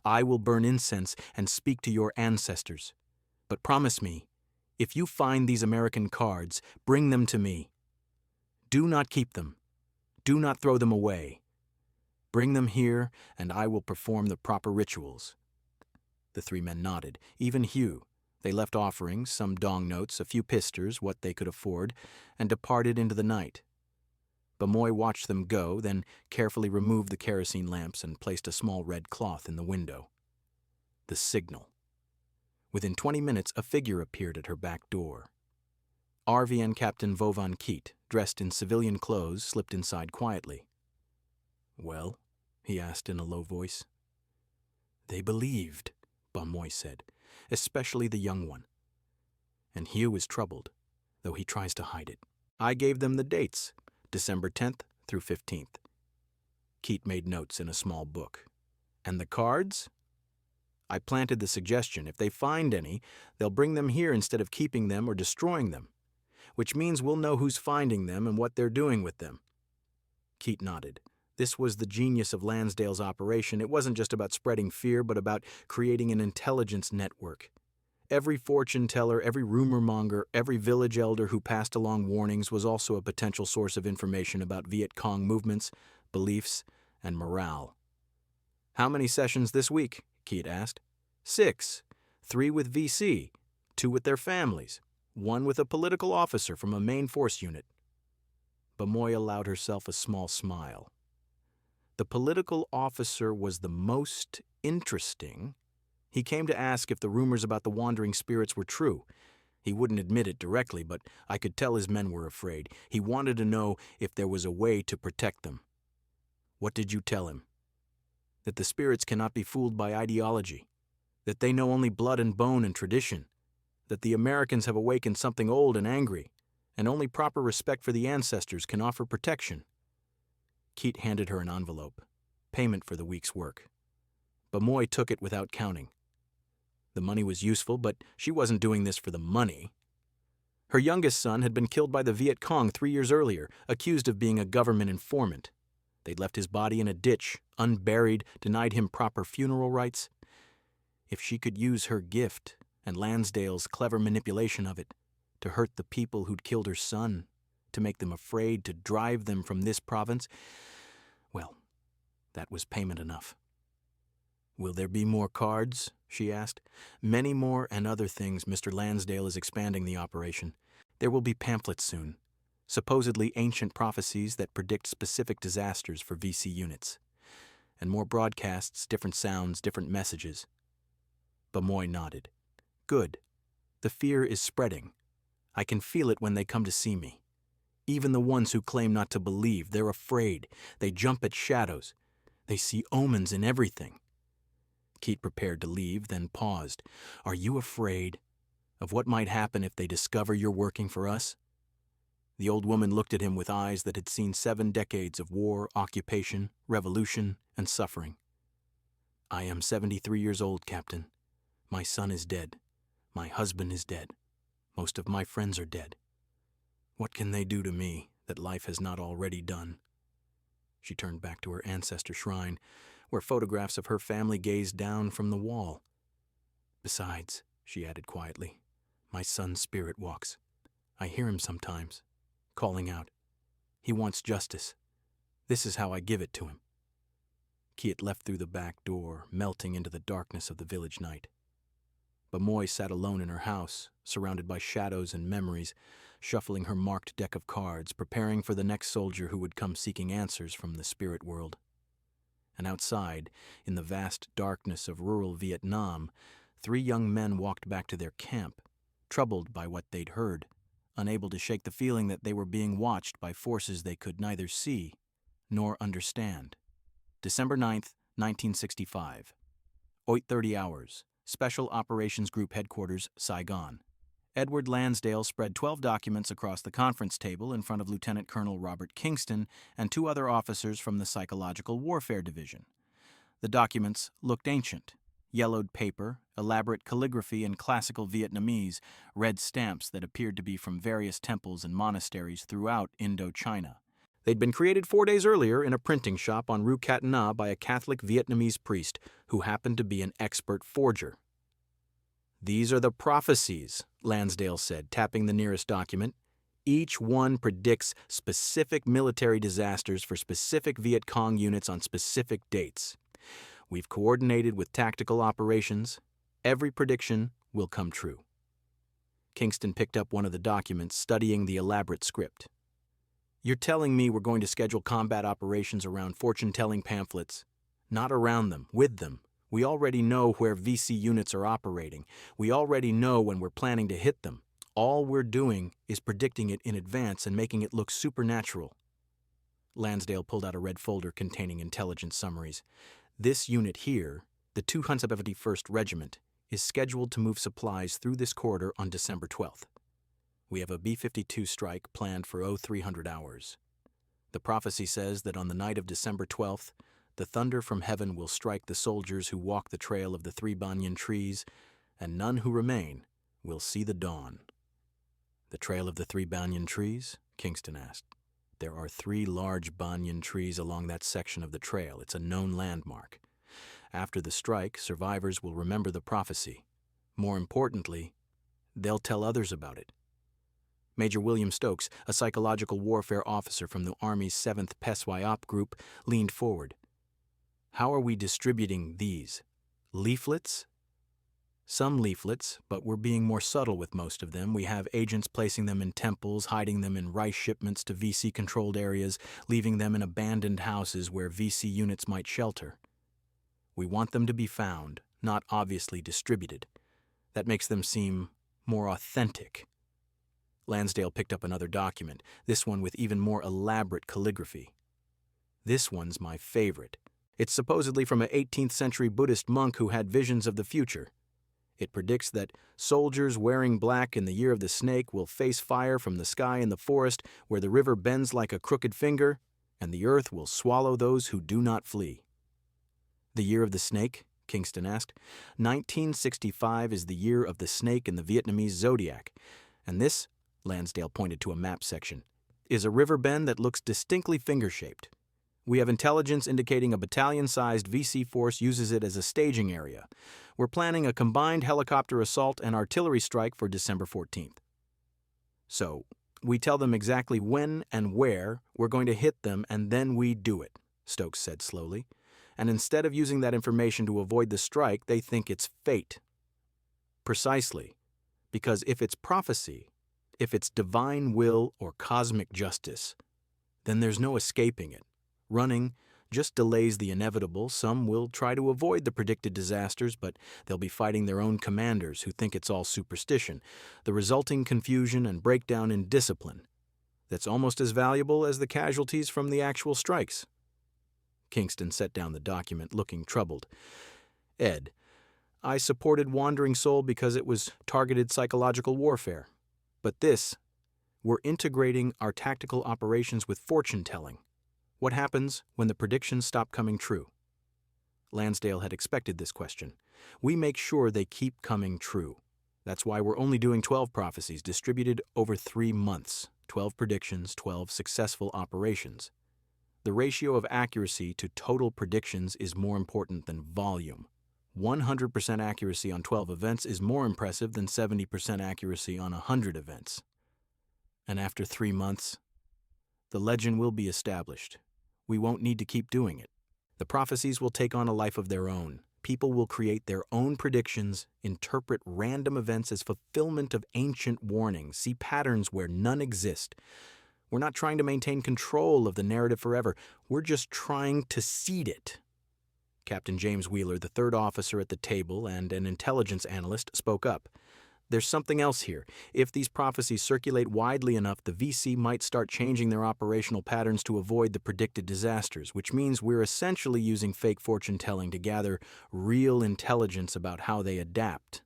I will burn incense and speak to your ancestors. But promise me, if you find these American cards, bring them to me. Do not keep them. Do not throw them away. Bring them here, and I will perform the proper rituals." The 3 men nodded, even Hugh. They left offerings, some dong notes, a few pisters, what they could afford, and departed into the night. Bamoy watched them go, then carefully removed the kerosene lamps and placed a small red cloth in the window. The signal. Within 20 minutes, a figure appeared at her back door. RVN Captain Vovan Keat, dressed in civilian clothes, slipped inside quietly. "Well?" he asked in a low voice. "They believed," Bamoy said, "especially the young one. And Hugh is troubled, though he tries to hide it. I gave them the dates, December 10th through 15th. Keat made notes in a small book. "And the cards?" "I planted the suggestion. If they find any, they'll bring them here instead of keeping them or destroying them. which means we'll know who's finding them and what they're doing with them. Keat nodded. This was the genius of Lansdale's operation. It wasn't just about spreading fear, but about creating an intelligence network. Every fortune teller, every rumor monger, every village elder who passed along warnings was also a potential source of information about Viet Cong movements, beliefs, and morale. "How many sessions this week?" Keat asked. 6. 3 with VC, 2 with their families, 1 with a political officer from a main force unit. Bamoy allowed herself a small smile. The political officer was the most interesting. He came to ask if the rumors about the wandering spirits were true. He wouldn't admit it directly, but I could tell his men were afraid. He wanted to know if there was a way to protect them. "What did you tell him?" "That the spirits cannot be fooled by ideology. That they know only blood and bone and tradition. That the Americans have awakened something old and angry, and only proper respect for the ancestors can offer protection." Keat handed her an envelope, payment for the week's work. Bamoy took it without counting. The money was useful, but she wasn't doing this for the money. Her youngest son had been killed by the Viet Cong 3 years earlier, accused of being a government informant. They'd left his body in a ditch, unburied, denied him proper funeral rites. If she could use her gift and Lansdale's clever manipulation of it to hurt the people who'd killed her son, to make them afraid, to drive them from this province, well, that was payment enough. "Will there be more cards?" she asked. "Many more and other things. Mr. Lansdale is expanding the operation. There will be pamphlets soon, supposedly ancient prophecies that predict specific disasters for VC units. And more broadcasts, different sounds, different messages." Bamoy nodded. "Good. The fear is spreading. I can feel it when they come to see me. Even the ones who claim not to believe, they're afraid. They jump at shadows. They see omens in everything." Keat prepared to leave, then paused. "Are you afraid of what might happen if they discover you're working for us?" The old woman looked at him with eyes that had seen 7 decades of war, occupation, revolution, and suffering. "I am 73 years old, Captain. My son is dead. My husband is dead. Most of my friends are dead. What can they do to me that life has not already done?" She turned back to her ancestor shrine, where photographs of her family gazed down from the wall. "Besides," she added quietly, "my son's spirit walks. I hear him sometimes, calling out. He wants justice. This is how I give it to him." Keat left through the back door, melting into the darkness of the village night. Bamoy sat alone in her house, surrounded by shadows and memories, shuffling her marked deck of cards, preparing for the next soldier who would come seeking answers from the spirit world. And outside, in the vast darkness of rural Vietnam, 3 young men walked back to their camp, troubled by what they'd heard, unable to shake the feeling that they were being watched by forces they could neither see nor understand. December 9th, 1965. 8:30 hours. Special Operations Group Headquarters, Saigon. Edward Lansdale spread 12 documents across the conference table in front of Lieutenant Colonel Robert Kingston and 2 other officers from the Psychological Warfare Division. The documents looked ancient. Yellowed paper, elaborate calligraphy in classical Vietnamese, red stamps that appeared to be from various temples and monasteries throughout Indochina. They'd been created 4 days earlier in a printing shop on Rue Catinat by a Catholic Vietnamese priest who happened to be an expert forger. "These are the prophecies," Lansdale said, tapping the nearest document. "Each one predicts specific military disasters for specific Viet Cong units on specific dates. We've coordinated with tactical operations. Every prediction will come true." Kingston picked up one of the documents, studying the elaborate script. "You're telling me we're going to schedule combat operations around fortune-telling pamphlets? Not around them, with them. We already know where VC units are operating. We already know when we're planning to hit them. All we're doing is predicting it in advance and making it look supernatural." Lansdale pulled out a red folder containing intelligence summaries. "This unit here, the 271st Regiment, is scheduled to move supplies through this corridor on December 12th. We have a B-52 strike planned for 0300 hours. The prophecy says that on the night of December 12th, the thunder from heaven will strike the soldiers who walk the trail of the 3 banyan trees, and none who remain will see the dawn." The trail of the 3 banyan trees? Kingston asked. There are 3 large banyan trees along that section of the trail. It's a known landmark. After the strike, survivors will remember the prophecy. More importantly, they'll tell others about it. Major William Stokes, a psychological warfare officer from the Army's 7th PSYOP group, leaned forward. How are we distributing these? Leaflets? Some leaflets, but we're being more subtle with most of them. We have agents placing them in temples, hiding them in rice shipments to VC-controlled areas, leaving them in abandoned houses where VC units might shelter. We want them to be found, not obviously distributed. That makes them seem more authentic. Lansdale picked up another document, this one with even more elaborate calligraphy. This one's my favorite. It's supposedly from an 18th century Buddhist monk who had visions of the future. It predicts that soldiers wearing black in the year of the snake will face fire from the sky in the forest where the river bends like a crooked finger, and the earth will swallow those who do not flee. The year of the snake? Kingston asked. 1965 is the year of the snake in the Vietnamese zodiac, and this, Lansdale pointed to a map section, is a river bend that looks distinctly finger-shaped. We have intelligence indicating a battalion-sized VC force uses it as a staging area. We're planning a combined helicopter assault and artillery strike for December 14th. So, we tell them exactly when and where we're going to hit them, and then we do it, Stokes said slowly. And instead of using that information to avoid the strike, they think it's fate. Precisely. Because if it's prophecy, if it's divine will or cosmic justice, then there's no escaping it. Running just delays the inevitable. Some will try to avoid the predicted disasters, but they'll be fighting their own commanders who think it's all superstition. The resulting confusion and breakdown in discipline. That's almost as valuable as the casualties from the actual strikes. Kingston set down the document, looking troubled. Ed, I supported Wandering Soul because it was targeted psychological warfare. But this, we're integrating our tactical operations with fortune-telling. What happens when the predictions stop coming true? Lansdale had expected this question. We make sure they keep coming true. That's why we're only doing 12 prophecies distributed over 3 months. 12 predictions, 12 successful operations. The ratio of accuracy to total predictions is more important than volume. 100% accuracy on 12 events is more impressive than 70% accuracy on 100 events. And after 3 months, the legend will be established. We won't need to keep doing it. The prophecies will take on a life of their own. People will create their own predictions, interpret random events as fulfillment of ancient warnings, see patterns where none exist. We're not trying to maintain control of the narrative forever. We're just trying to seed it. Captain James Wheeler, the 3rd officer at the table and an intelligence analyst, spoke up. There's something else here. If these prophecies circulate widely enough, the VC might start changing their operational patterns to avoid the predicted disasters, which means we're essentially using fake fortune-telling to gather real intelligence about how they adapt.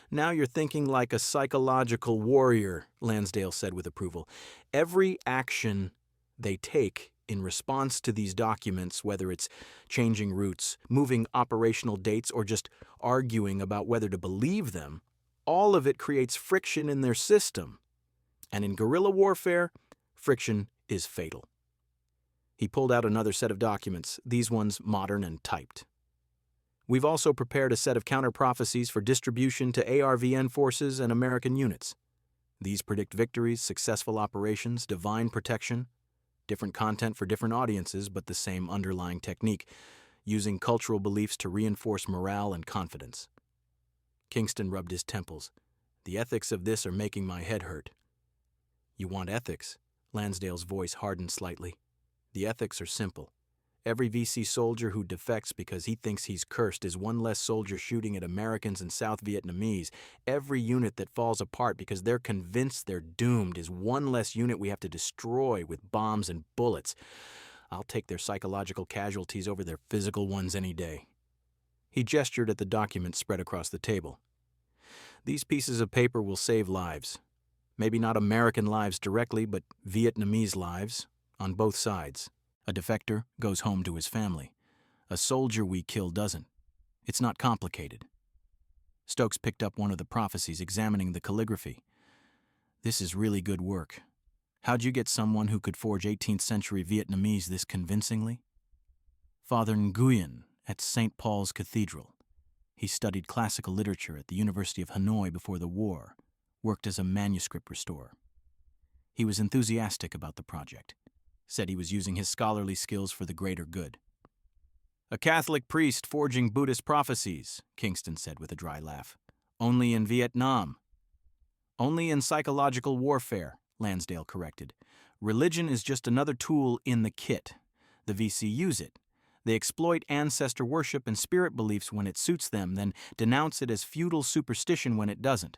Now you're thinking like a psychological warrior, Lansdale said with approval. Every action they take in response to these documents, whether it's changing routes, moving operational dates, or just arguing about whether to believe them, all of it creates friction in their system. And in guerrilla warfare, friction is fatal. He pulled out another set of documents, these ones modern and typed. We've also prepared a set of counter-prophecies for distribution to ARVN forces and American units. These predict victories, successful operations, divine protection, different content for different audiences, but the same underlying technique, using cultural beliefs to reinforce morale and confidence. Kingston rubbed his temples. The ethics of this are making my head hurt. You want ethics? Lansdale's voice hardened slightly. The ethics are simple. Every VC soldier who defects because he thinks he's cursed is one less soldier shooting at Americans and South Vietnamese. Every unit that falls apart because they're convinced they're doomed is one less unit we have to destroy with bombs and bullets. I'll take their psychological casualties over their physical ones any day. He gestured at the document spread across the table. These pieces of paper will save lives. Maybe not American lives directly, but Vietnamese lives, on both sides. A defector goes home to his family. A soldier we kill doesn't. It's not complicated. Stokes picked up one of the prophecies, examining the calligraphy. This is really good work. How'd you get someone who could forge 18th century Vietnamese this convincingly? Father Nguyen at St. Paul's Cathedral. He studied classical literature at the University of Hanoi before the war, worked as a manuscript restorer. He was enthusiastic about the project, said he was using his scholarly skills for the greater good. A Catholic priest forging Buddhist prophecies, Kingston said with a dry laugh. Only in Vietnam. Only in psychological warfare, Lansdale corrected. Religion is just another tool in the kit. The VC use it. They exploit ancestor worship and spirit beliefs when it suits them, then denounce it as feudal superstition when it doesn't.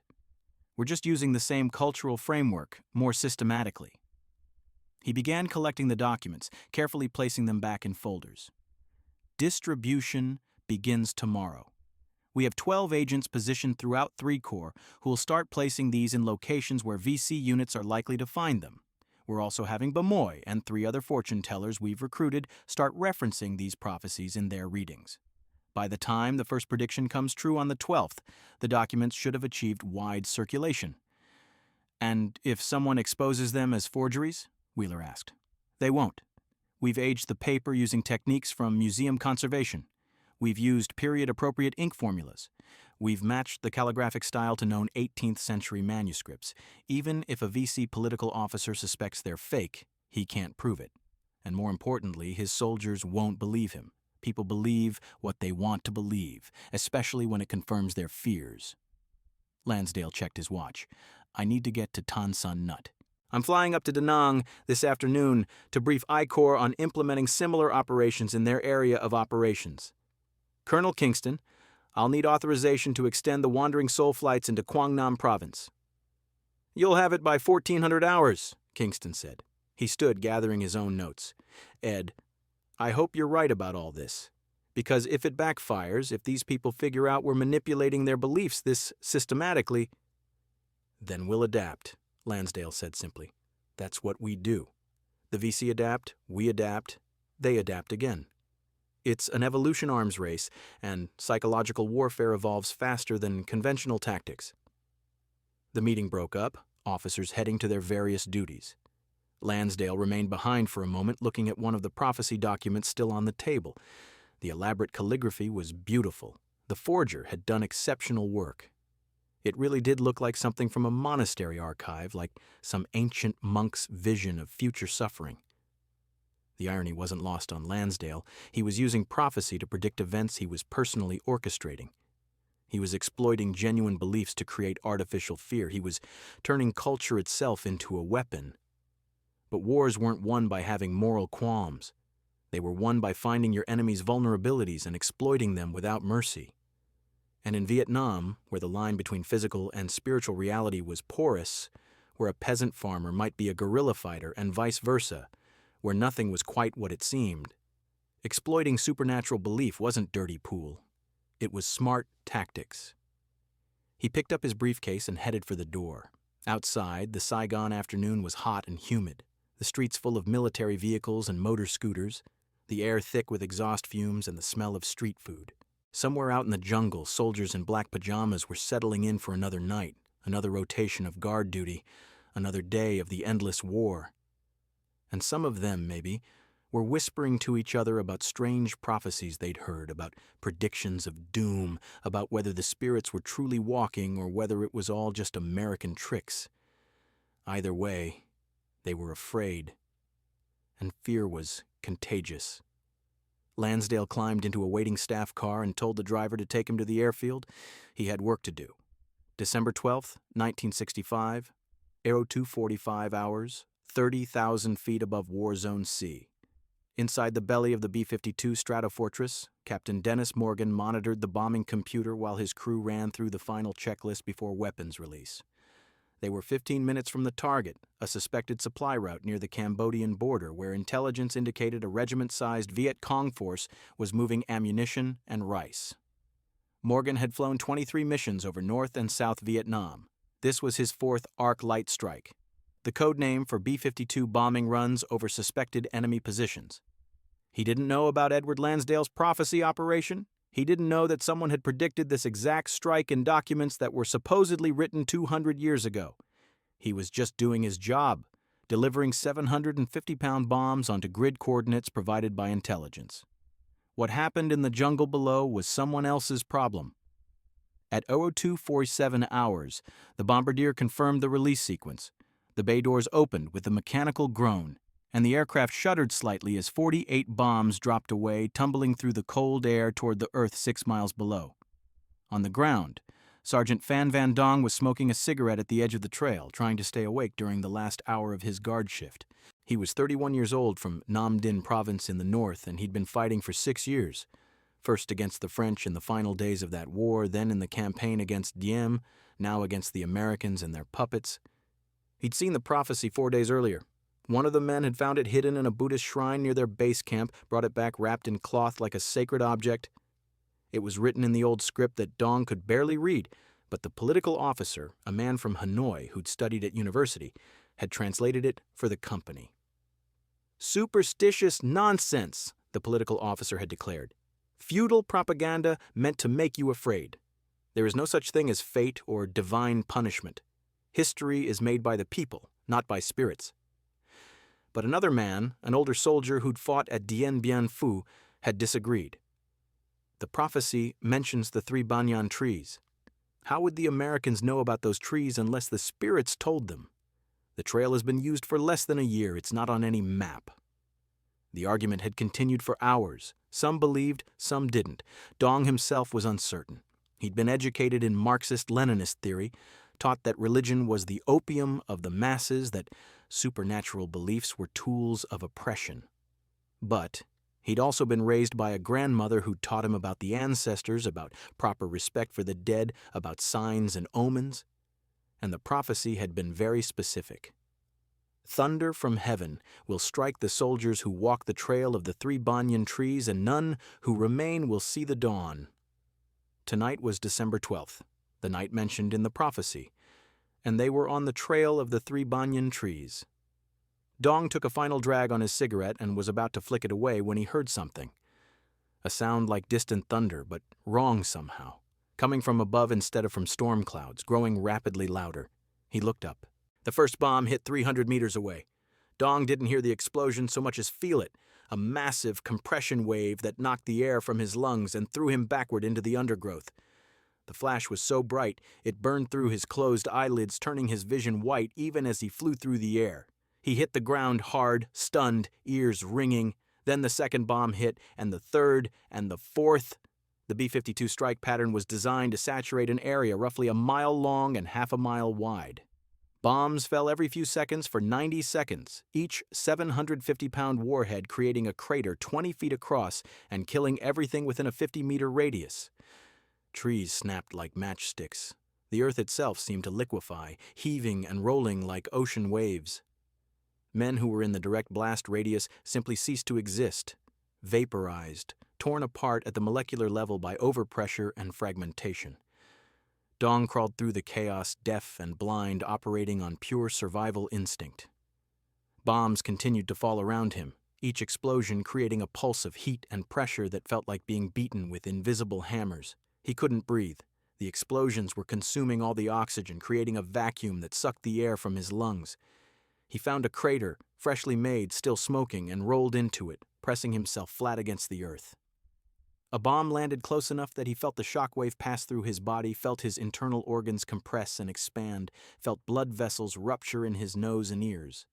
We're just using the same cultural framework, more systematically. He began collecting the documents, carefully placing them back in folders. Distribution begins tomorrow. We have 12 agents positioned throughout 3 Corps who will start placing these in locations where VC units are likely to find them. We're also having Bamoy and 3 other fortune tellers we've recruited start referencing these prophecies in their readings. By the time the first prediction comes true on the 12th, the documents should have achieved wide circulation. And if someone exposes them as forgeries? Wheeler asked. They won't. We've aged the paper using techniques from museum conservation. We've used period-appropriate ink formulas. We've matched the calligraphic style to known 18th century manuscripts. Even if a VC political officer suspects they're fake, he can't prove it. And more importantly, his soldiers won't believe him. People believe what they want to believe, especially when it confirms their fears. Lansdale checked his watch. I need to get to Tan Son Nut. I'm flying up to Da Nang this afternoon to brief I Corps on implementing similar operations in their area of operations. Colonel Kingston, I'll need authorization to extend the Wandering Soul flights into Quang Nam Province. You'll have it by 1400 hours, Kingston said. He stood gathering his own notes. Ed, I hope you're right about all this. Because if it backfires, if these people figure out we're manipulating their beliefs this systematically, then we'll adapt, Lansdale said simply. That's what we do. The VC adapt, we adapt, they adapt again. It's an evolution arms race, and psychological warfare evolves faster than conventional tactics. The meeting broke up, officers heading to their various duties. Lansdale remained behind for a moment, looking at one of the prophecy documents still on the table. The elaborate calligraphy was beautiful. The forger had done exceptional work. It really did look like something from a monastery archive, like some ancient monk's vision of future suffering. The irony wasn't lost on Lansdale. He was using prophecy to predict events he was personally orchestrating. He was exploiting genuine beliefs to create artificial fear. He was turning culture itself into a weapon. But wars weren't won by having moral qualms. They were won by finding your enemy's vulnerabilities and exploiting them without mercy. And in Vietnam, where the line between physical and spiritual reality was porous, where a peasant farmer might be a guerrilla fighter and vice versa, where nothing was quite what it seemed, exploiting supernatural belief wasn't dirty pool. It was smart tactics. He picked up his briefcase and headed for the door. Outside, the Saigon afternoon was hot and humid, the streets full of military vehicles and motor scooters, the air thick with exhaust fumes and the smell of street food. Somewhere out in the jungle, soldiers in black pajamas were settling in for another night, another rotation of guard duty, another day of the endless war. And some of them, maybe, were whispering to each other about strange prophecies they'd heard, about predictions of doom, about whether the spirits were truly walking or whether it was all just American tricks. Either way, they were afraid. And fear was contagious. Lansdale climbed into a waiting staff car and told the driver to take him to the airfield. He had work to do. December 12th, 1965, Aero 245 hours, 30,000 feet above War Zone C. Inside the belly of the B-52 Stratofortress, Captain Dennis Morgan monitored the bombing computer while his crew ran through the final checklist before weapons release. They were 15 minutes from the target, a suspected supply route near the Cambodian border where intelligence indicated a regiment-sized Viet Cong force was moving ammunition and rice. Morgan had flown 23 missions over North and South Vietnam. This was his 4th Arc Light Strike, the code name for B-52 bombing runs over suspected enemy positions. He didn't know about Edward Lansdale's prophecy operation. He didn't know that someone had predicted this exact strike in documents that were supposedly written 200 years ago. He was just doing his job, delivering 750-pound bombs onto grid coordinates provided by intelligence. What happened in the jungle below was someone else's problem. At 002:47 hours, the bombardier confirmed the release sequence. The bay doors opened with a mechanical groan, and the aircraft shuddered slightly as 48 bombs dropped away, tumbling through the cold air toward the earth 6 miles below. On the ground, Sergeant Phan Van Dong was smoking a cigarette at the edge of the trail, trying to stay awake during the last hour of his guard shift. He was 31 years old from Nam Dinh province in the north, and he'd been fighting for 6 years. First against the French in the final days of that war, then in the campaign against Diem, now against the Americans and their puppets. He'd seen the prophecy 4 days earlier. One of the men had found it hidden in a Buddhist shrine near their base camp, brought it back wrapped in cloth like a sacred object. It was written in the old script that Dong could barely read, but the political officer, a man from Hanoi who'd studied at university, had translated it for the company. Superstitious nonsense, the political officer had declared. Feudal propaganda meant to make you afraid. There is no such thing as fate or divine punishment. History is made by the people, not by spirits. But another man, an older soldier who'd fought at Dien Bien Phu, had disagreed. The prophecy mentions the 3 banyan trees. How would the Americans know about those trees unless the spirits told them? The trail has been used for less than a year. It's not on any map. The argument had continued for hours. Some believed, some didn't. Dong himself was uncertain. He'd been educated in Marxist-Leninist theory, taught that religion was the opium of the masses, that supernatural beliefs were tools of oppression. But he'd also been raised by a grandmother who taught him about the ancestors, about proper respect for the dead, about signs and omens. And the prophecy had been very specific. Thunder from heaven will strike the soldiers who walk the trail of the 3 banyan trees, and none who remain will see the dawn. Tonight was December 12th, the night mentioned in the prophecy, and they were on the trail of the 3 banyan trees. Dong took a final drag on his cigarette and was about to flick it away when he heard something. A sound like distant thunder, but wrong somehow, coming from above instead of from storm clouds, growing rapidly louder. He looked up. The first bomb hit 300 meters away. Dong didn't hear the explosion so much as feel it, a massive compression wave that knocked the air from his lungs and threw him backward into the undergrowth. The flash was so bright, it burned through his closed eyelids, turning his vision white even as he flew through the air. He hit the ground hard, stunned, ears ringing. Then the second bomb hit, and the third, and the fourth. The B-52 strike pattern was designed to saturate an area roughly a mile long and half a mile wide. Bombs fell every few seconds for 90 seconds, each 750-pound warhead creating a crater 20 feet across and killing everything within a 50-meter radius. Trees snapped like matchsticks. The earth itself seemed to liquefy, heaving and rolling like ocean waves. Men who were in the direct blast radius simply ceased to exist, vaporized, torn apart at the molecular level by overpressure and fragmentation. Dong crawled through the chaos, deaf and blind, operating on pure survival instinct. Bombs continued to fall around him, each explosion creating a pulse of heat and pressure that felt like being beaten with invisible hammers. He couldn't breathe. The explosions were consuming all the oxygen, creating a vacuum that sucked the air from his lungs. He found a crater, freshly made, still smoking, and rolled into it, pressing himself flat against the earth. A bomb landed close enough that he felt the shockwave pass through his body, felt his internal organs compress and expand, felt blood vessels rupture in his nose and ears.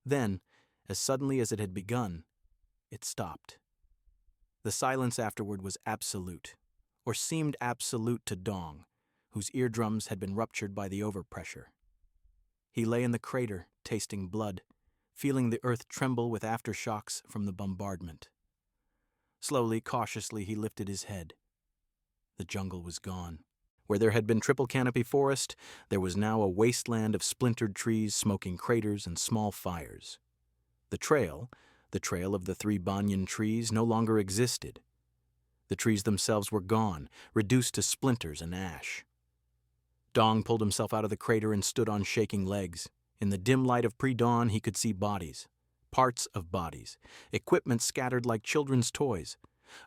Then, as suddenly as it had begun, it stopped. The silence afterward was absolute, or seemed absolute to Dong, whose eardrums had been ruptured by the overpressure. He lay in the crater, tasting blood, feeling the earth tremble with aftershocks from the bombardment. Slowly, cautiously, he lifted his head. The jungle was gone. Where there had been triple canopy forest, there was now a wasteland of splintered trees, smoking craters, and small fires. The trail of the 3 banyan trees, no longer existed. The trees themselves were gone, reduced to splinters and ash. Dong pulled himself out of the crater and stood on shaking legs. In the dim light of pre-dawn, he could see bodies. Parts of bodies, equipment scattered like children's toys,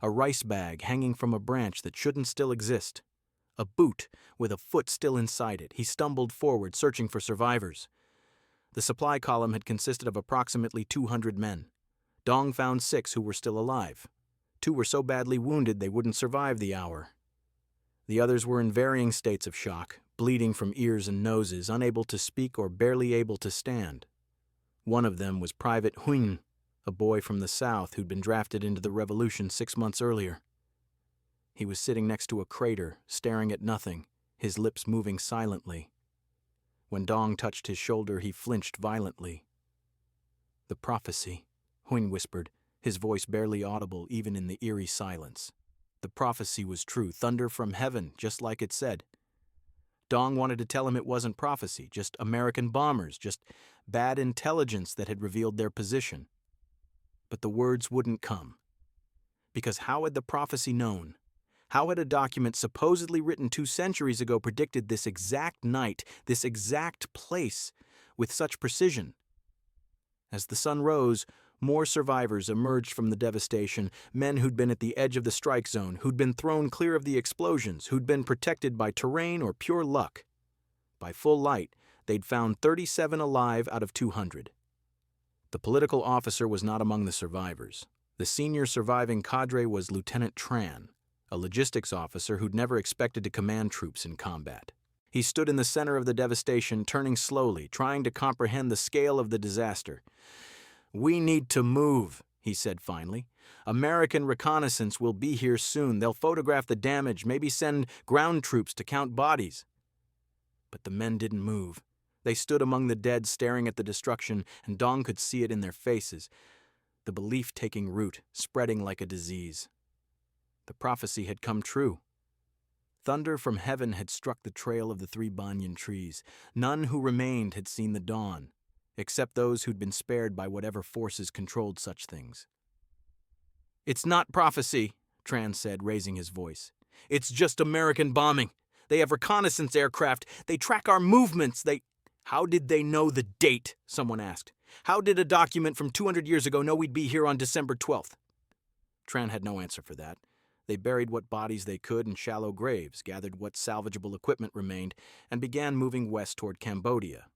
a rice bag hanging from a branch that shouldn't still exist, A boot with a foot still inside it. He stumbled forward, searching for survivors. The supply column had consisted of approximately 200 men. Dong found 6 who were still alive. 2 were so badly wounded they wouldn't survive the hour. The others were in varying states of shock, bleeding from ears and noses, unable to speak or barely able to stand. One of them was Private Huyn, a boy from the South who'd been drafted into the revolution 6 months earlier. He was sitting next to a crater, staring at nothing, his lips moving silently. When Dong touched his shoulder, he flinched violently. "The prophecy," Huyn whispered, his voice barely audible even in the eerie silence. The prophecy was true, thunder from heaven, just like it said. Dong wanted to tell him it wasn't prophecy, just American bombers, just bad intelligence that had revealed their position. But the words wouldn't come. Because how had the prophecy known? How had a document supposedly written 2 centuries ago predicted this exact night, this exact place, with such precision? As the sun rose, more survivors emerged from the devastation, men who'd been at the edge of the strike zone, who'd been thrown clear of the explosions, who'd been protected by terrain or pure luck. By full light, they'd found 37 alive out of 200. The political officer was not among the survivors. The senior surviving cadre was Lieutenant Tran, a logistics officer who'd never expected to command troops in combat. He stood in the center of the devastation, turning slowly, trying to comprehend the scale of the disaster. "We need to move," he said finally. "American reconnaissance will be here soon. They'll photograph the damage, maybe send ground troops to count bodies." But the men didn't move. They stood among the dead, staring at the destruction, and Dong could see it in their faces. The belief taking root, spreading like a disease. The prophecy had come true. Thunder from heaven had struck the trail of the 3 banyan trees. None who remained had seen the dawn, except those who'd been spared by whatever forces controlled such things. "It's not prophecy," Tran said, raising his voice. "It's just American bombing. They have reconnaissance aircraft. They track our movements. How did they know the date?" someone asked. "How did a document from 200 years ago know we'd be here on December 12th? Tran had no answer for that. They buried what bodies they could in shallow graves, gathered what salvageable equipment remained, and began moving west toward Cambodia.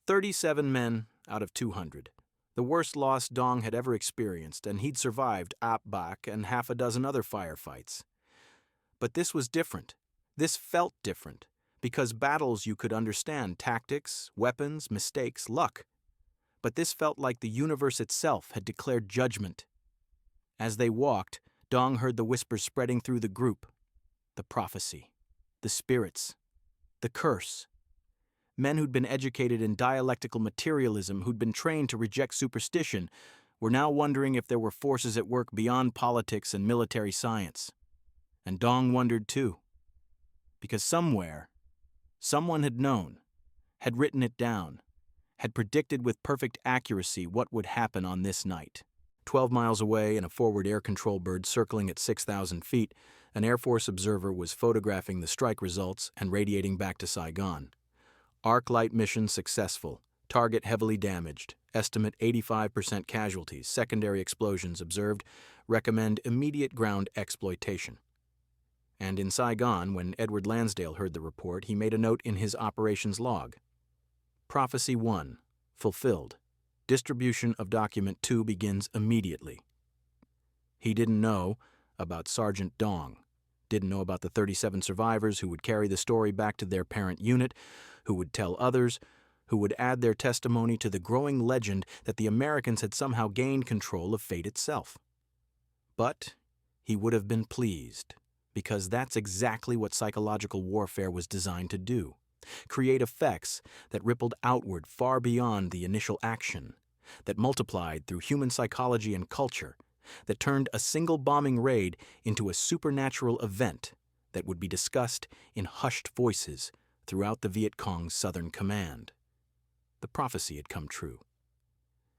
37 men out of 200. The worst loss Dong had ever experienced, and he'd survived Ap Bak and half a dozen other firefights. But this was different. This felt different, because battles you could understand, tactics, weapons, mistakes, luck. But this felt like the universe itself had declared judgment. As they walked, Dong heard the whispers spreading through the group. The prophecy. The spirits. The curse. Men who'd been educated in dialectical materialism, who'd been trained to reject superstition, were now wondering if there were forces at work beyond politics and military science. And Dong wondered too. Because somewhere, someone had known, had written it down, had predicted with perfect accuracy what would happen on this night. 12 miles away, in a forward air control bird circling at 6,000 feet, an Air Force observer was photographing the strike results and radiating back to Saigon. Arc light mission successful. Target heavily damaged. Estimate 85% casualties. Secondary explosions observed. Recommend immediate ground exploitation. And in Saigon, when Edward Lansdale heard the report, he made a note in his operations log. Prophecy 1. Fulfilled. Distribution of document 2 begins immediately. He didn't know about Sergeant Dong. Didn't know about the 37 survivors who would carry the story back to their parent unit, who would tell others, who would add their testimony to the growing legend that the Americans had somehow gained control of fate itself. But he would have been pleased, because that's exactly what psychological warfare was designed to do. Create effects that rippled outward far beyond the initial action, that multiplied through human psychology and culture, that turned a single bombing raid into a supernatural event that would be discussed in hushed voices throughout the Viet Cong's Southern Command. The prophecy had come true,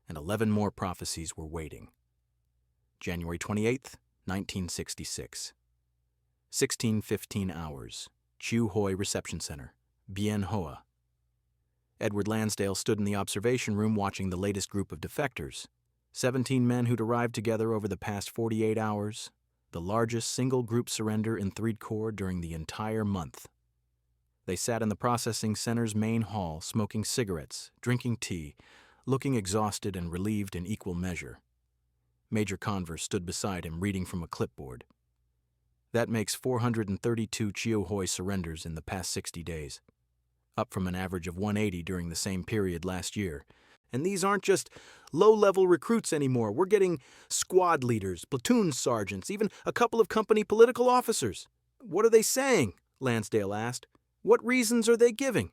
and 11 more prophecies were waiting. January 28th, 1966. 16:15 hours. Chiu Hoi Reception Center, Bien Hoa. Edward Lansdale stood in the observation room watching the latest group of defectors. 17 men who'd arrived together over the past 48 hours, the largest single group surrender in Threed Corps during the entire month. They sat in the processing center's main hall, smoking cigarettes, drinking tea, looking exhausted and relieved in equal measure. Major Converse stood beside him, reading from a clipboard. That makes 432 Chio Hoi surrenders in the past 60 days, up from an average of 180 during the same period last year. And these aren't just low-level recruits anymore. We're getting squad leaders, platoon sergeants, even a couple of company political officers. What are they saying? Lansdale asked. What reasons are they giving?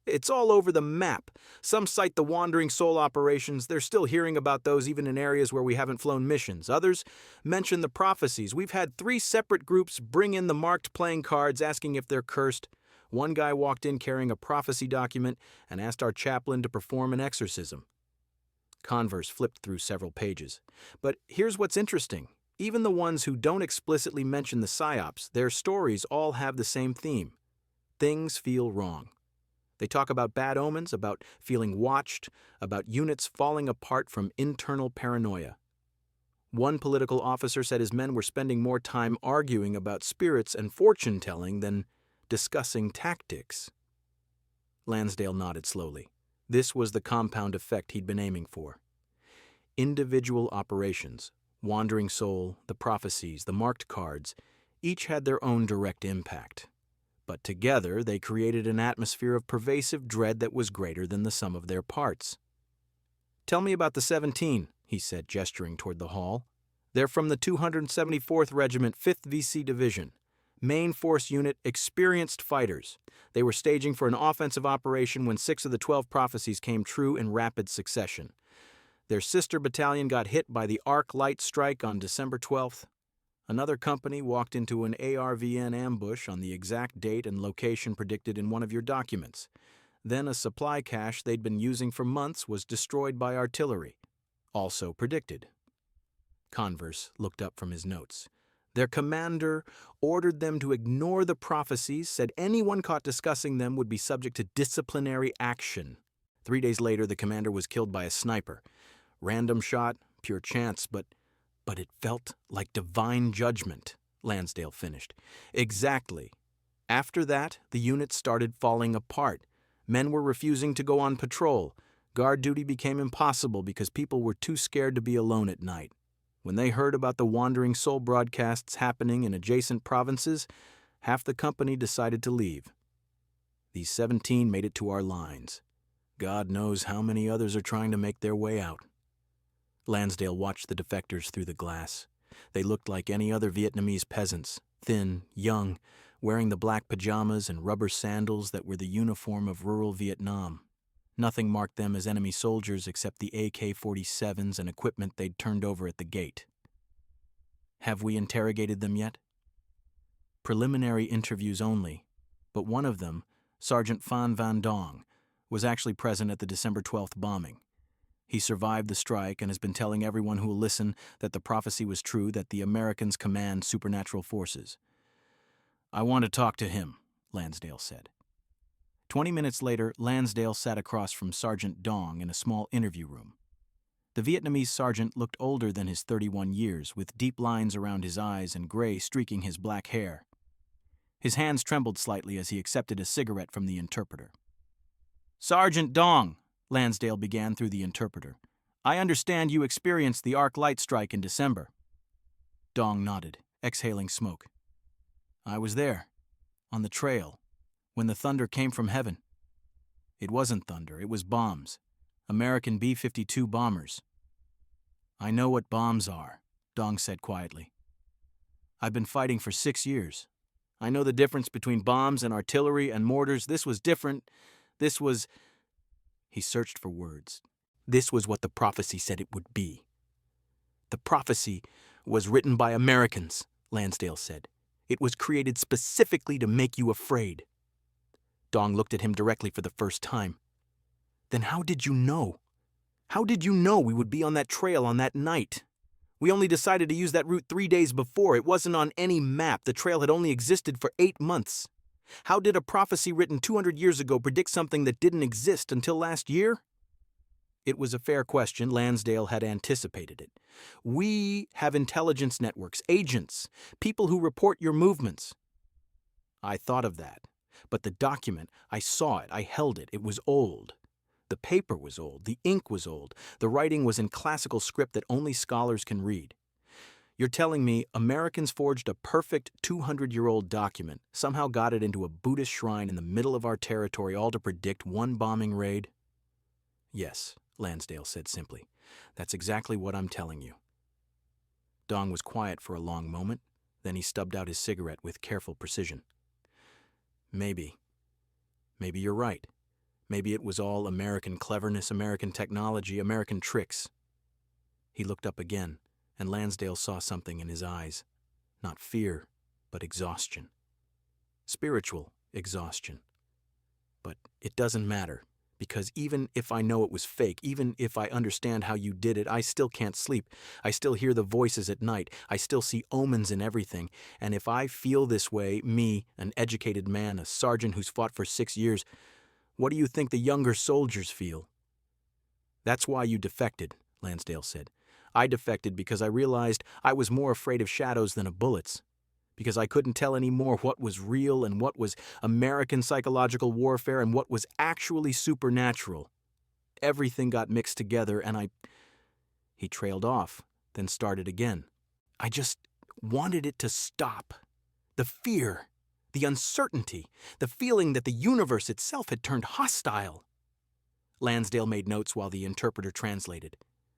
It's all over the map. Some cite the Wandering Soul operations. They're still hearing about those even in areas where we haven't flown missions. Others mention the prophecies. We've had 3 separate groups bring in the marked playing cards asking if they're cursed. One guy walked in carrying a prophecy document and asked our chaplain to perform an exorcism. Converse flipped through several pages. But here's what's interesting. Even the ones who don't explicitly mention the psyops, their stories all have the same theme. Things feel wrong. They talk about bad omens, about feeling watched, about units falling apart from internal paranoia. One political officer said his men were spending more time arguing about spirits and fortune-telling than discussing tactics. Lansdale nodded slowly. This was the compound effect he'd been aiming for. Individual operations, Wandering Soul, the prophecies, the marked cards, each had their own direct impact. But together they created an atmosphere of pervasive dread that was greater than the sum of their parts. Tell me about the 17, he said, gesturing toward the hall. They're from the 274th Regiment, 5th VC Division. Main force unit, experienced fighters. They were staging for an offensive operation when 6 of the 12 prophecies came true in rapid succession. Their sister battalion got hit by the arc light strike on December 12th. Another company walked into an ARVN ambush on the exact date and location predicted in one of your documents. Then a supply cache they'd been using for months was destroyed by artillery, also predicted. Converse looked up from his notes. Their commander ordered them to ignore the prophecies, said anyone caught discussing them would be subject to disciplinary action. 3 days later, the commander was killed by a sniper. Random shot, pure chance, but it felt like divine judgment, Lansdale finished. Exactly. After that, the unit started falling apart. Men were refusing to go on patrol. Guard duty became impossible because people were too scared to be alone at night. When they heard about the Wandering Soul broadcasts happening in adjacent provinces, half the company decided to leave. These 17 made it to our lines. God knows how many others are trying to make their way out. Lansdale watched the defectors through the glass. They looked like any other Vietnamese peasants, thin, young, wearing the black pajamas and rubber sandals that were the uniform of rural Vietnam. Nothing marked them as enemy soldiers except the AK-47s and equipment they'd turned over at the gate. Have we interrogated them yet? Preliminary interviews only, but one of them, Sergeant Phan Van Dong, was actually present at the December 12th bombing. He survived the strike and has been telling everyone who will listen that the prophecy was true, that the Americans command supernatural forces. I want to talk to him, Lansdale said. 20 minutes later, Lansdale sat across from Sergeant Dong in a small interview room. The Vietnamese sergeant looked older than his 31 years, with deep lines around his eyes and gray streaking his black hair. His hands trembled slightly as he accepted a cigarette from the interpreter. Sergeant Dong, Lansdale began through the interpreter. I understand you experienced the arc light strike in December. Dong nodded, exhaling smoke. I was there, on the trail, when the thunder came from heaven. It wasn't thunder, it was bombs. American B-52 bombers. I know what bombs are, Dong said quietly. I've been fighting for 6 years. I know the difference between bombs and artillery and mortars. This was different. This was... He searched for words. This was what the prophecy said it would be. The prophecy was written by Americans, Lansdale said. It was created specifically to make you afraid. Dong looked at him directly for the first time. Then how did you know? How did you know we would be on that trail on that night? We only decided to use that route 3 days before. It wasn't on any map. The trail had only existed for 8 months. How did a prophecy written 200 years ago predict something that didn't exist until last year? It was a fair question. Lansdale had anticipated it. We have intelligence networks, agents, people who report your movements. I thought of that. But the document, I saw it, I held it, it was old. The paper was old, the ink was old, the writing was in classical script that only scholars can read. You're telling me Americans forged a perfect 200-year-old document, somehow got it into a Buddhist shrine in the middle of our territory, all to predict one bombing raid? Yes, Lansdale said simply. That's exactly what I'm telling you. Dong was quiet for a long moment, then he stubbed out his cigarette with careful precision. Maybe you're right. Maybe it was all American cleverness, American technology, American tricks. He looked up again, and Lansdale saw something in his eyes. Not fear, but exhaustion. Spiritual exhaustion. But it doesn't matter, because even if I know it was fake, even if I understand how you did it, I still can't sleep. I still hear the voices at night. I still see omens in everything. And if I feel this way, me, an educated man, a sergeant who's fought for 6 years, what do you think the younger soldiers feel? That's why you defected, Lansdale said. I defected because I realized I was more afraid of shadows than of bullets, because I couldn't tell any more what was real and what was American psychological warfare and what was actually supernatural. Everything got mixed together and He trailed off, then started again. I just wanted it to stop. The fear, the uncertainty, the feeling that the universe itself had turned hostile. Lansdale made notes while the interpreter translated.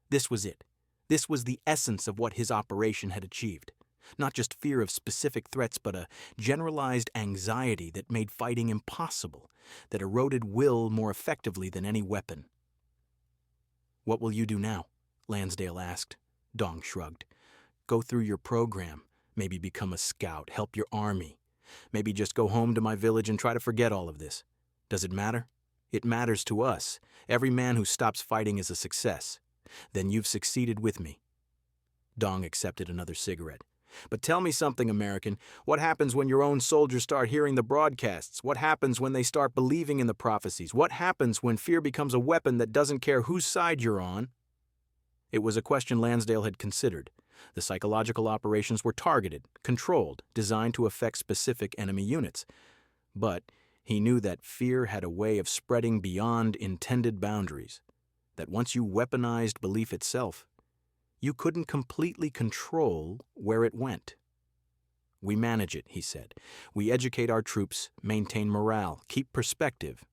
This was it. This was the essence of what his operation had achieved. Not just fear of specific threats, but a generalized anxiety that made fighting impossible, that eroded will more effectively than any weapon. What will you do now? Lansdale asked. Dong shrugged. Go through your program, maybe become a scout, help your army. Maybe just go home to my village and try to forget all of this. Does it matter? It matters to us. Every man who stops fighting is a success. Then you've succeeded with me. Dong accepted another cigarette. But tell me something, American. What happens when your own soldiers start hearing the broadcasts? What happens when they start believing in the prophecies? What happens when fear becomes a weapon that doesn't care whose side you're on? It was a question Lansdale had considered. The psychological operations were targeted, controlled, designed to affect specific enemy units. But he knew that fear had a way of spreading beyond intended boundaries. That once you weaponized belief itself, you couldn't completely control where it went. We manage it, he said. We educate our troops, maintain morale, keep perspective.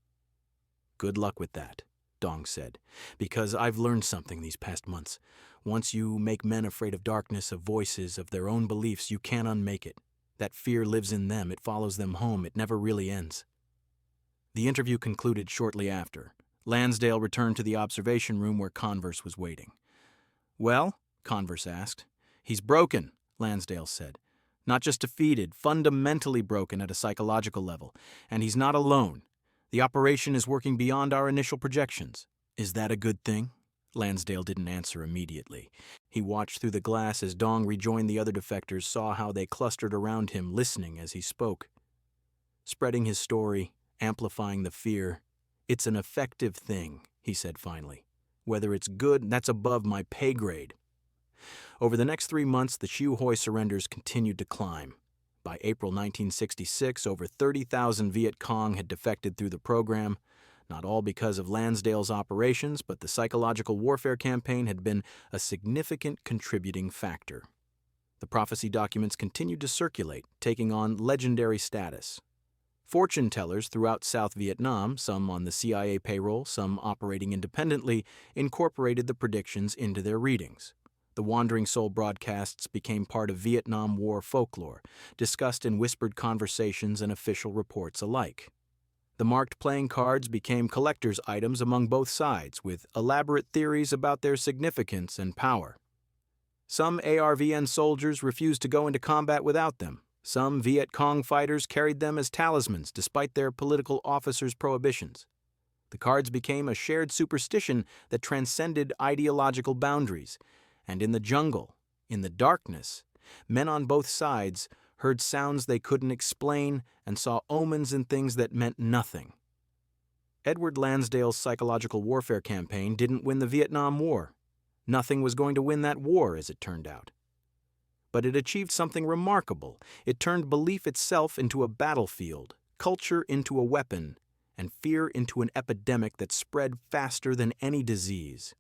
Good luck with that, Dong said, because I've learned something these past months. Once you make men afraid of darkness, of voices, of their own beliefs, you can't unmake it. That fear lives in them, it follows them home, it never really ends. The interview concluded shortly after. Lansdale returned to the observation room where Converse was waiting. Well, Converse asked. He's broken, Lansdale said. Not just defeated, fundamentally broken at a psychological level. And he's not alone. The operation is working beyond our initial projections. Is that a good thing? Lansdale didn't answer immediately. He watched through the glass as Dong rejoined the other defectors, saw how they clustered around him, listening as he spoke. Spreading his story, amplifying the fear. It's an effective thing, he said finally. Whether it's good, that's above my pay grade. Over the next 3 months, the Chiu Hoi surrenders continued to climb. By April 1966, over 30,000 Viet Cong had defected through the program, not all because of Lansdale's operations, but the psychological warfare campaign had been a significant contributing factor. The prophecy documents continued to circulate, taking on legendary status. Fortune tellers throughout South Vietnam, some on the CIA payroll, some operating independently, incorporated the predictions into their readings. The Wandering Soul broadcasts became part of Vietnam War folklore, discussed in whispered conversations and official reports alike. The marked playing cards became collector's items among both sides, with elaborate theories about their significance and power. Some ARVN soldiers refused to go into combat without them. Some Viet Cong fighters carried them as talismans despite their political officers' prohibitions. The cards became a shared superstition that transcended ideological boundaries. And in the jungle, in the darkness, men on both sides heard sounds they couldn't explain and saw omens and things that meant nothing. Edward Lansdale's psychological warfare campaign didn't win the Vietnam War. Nothing was going to win that war, as it turned out. But it achieved something remarkable. It turned belief itself into a battlefield, culture into a weapon, and fear into an epidemic that spread faster than any disease.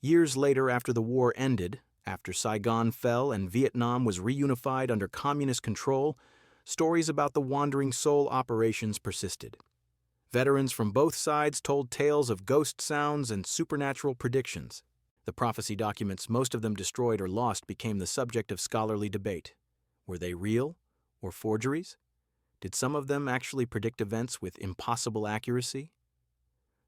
Years later, after the war ended, after Saigon fell and Vietnam was reunified under communist control, stories about the Wandering Soul operations persisted. Veterans from both sides told tales of ghost sounds and supernatural predictions. The prophecy documents, most of them destroyed or lost, became the subject of scholarly debate. Were they real or forgeries? Did some of them actually predict events with impossible accuracy?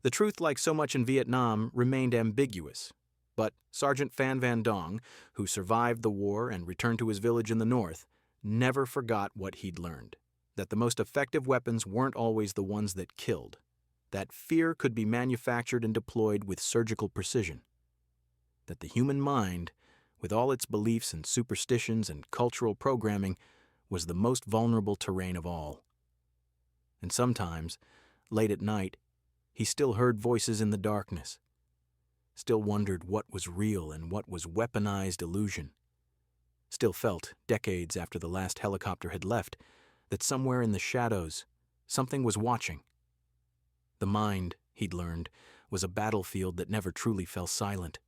The truth, like so much in Vietnam, remained ambiguous. But Sergeant Phan Van Dong, who survived the war and returned to his village in the north, never forgot what he'd learned. That the most effective weapons weren't always the ones that killed. That fear could be manufactured and deployed with surgical precision. That the human mind, with all its beliefs and superstitions and cultural programming, was the most vulnerable terrain of all. And sometimes, late at night, he still heard voices in the darkness, still wondered what was real and what was weaponized illusion, still felt, decades after the last helicopter had left, that somewhere in the shadows, something was watching. The mind, he'd learned, was a battlefield that never truly fell silent.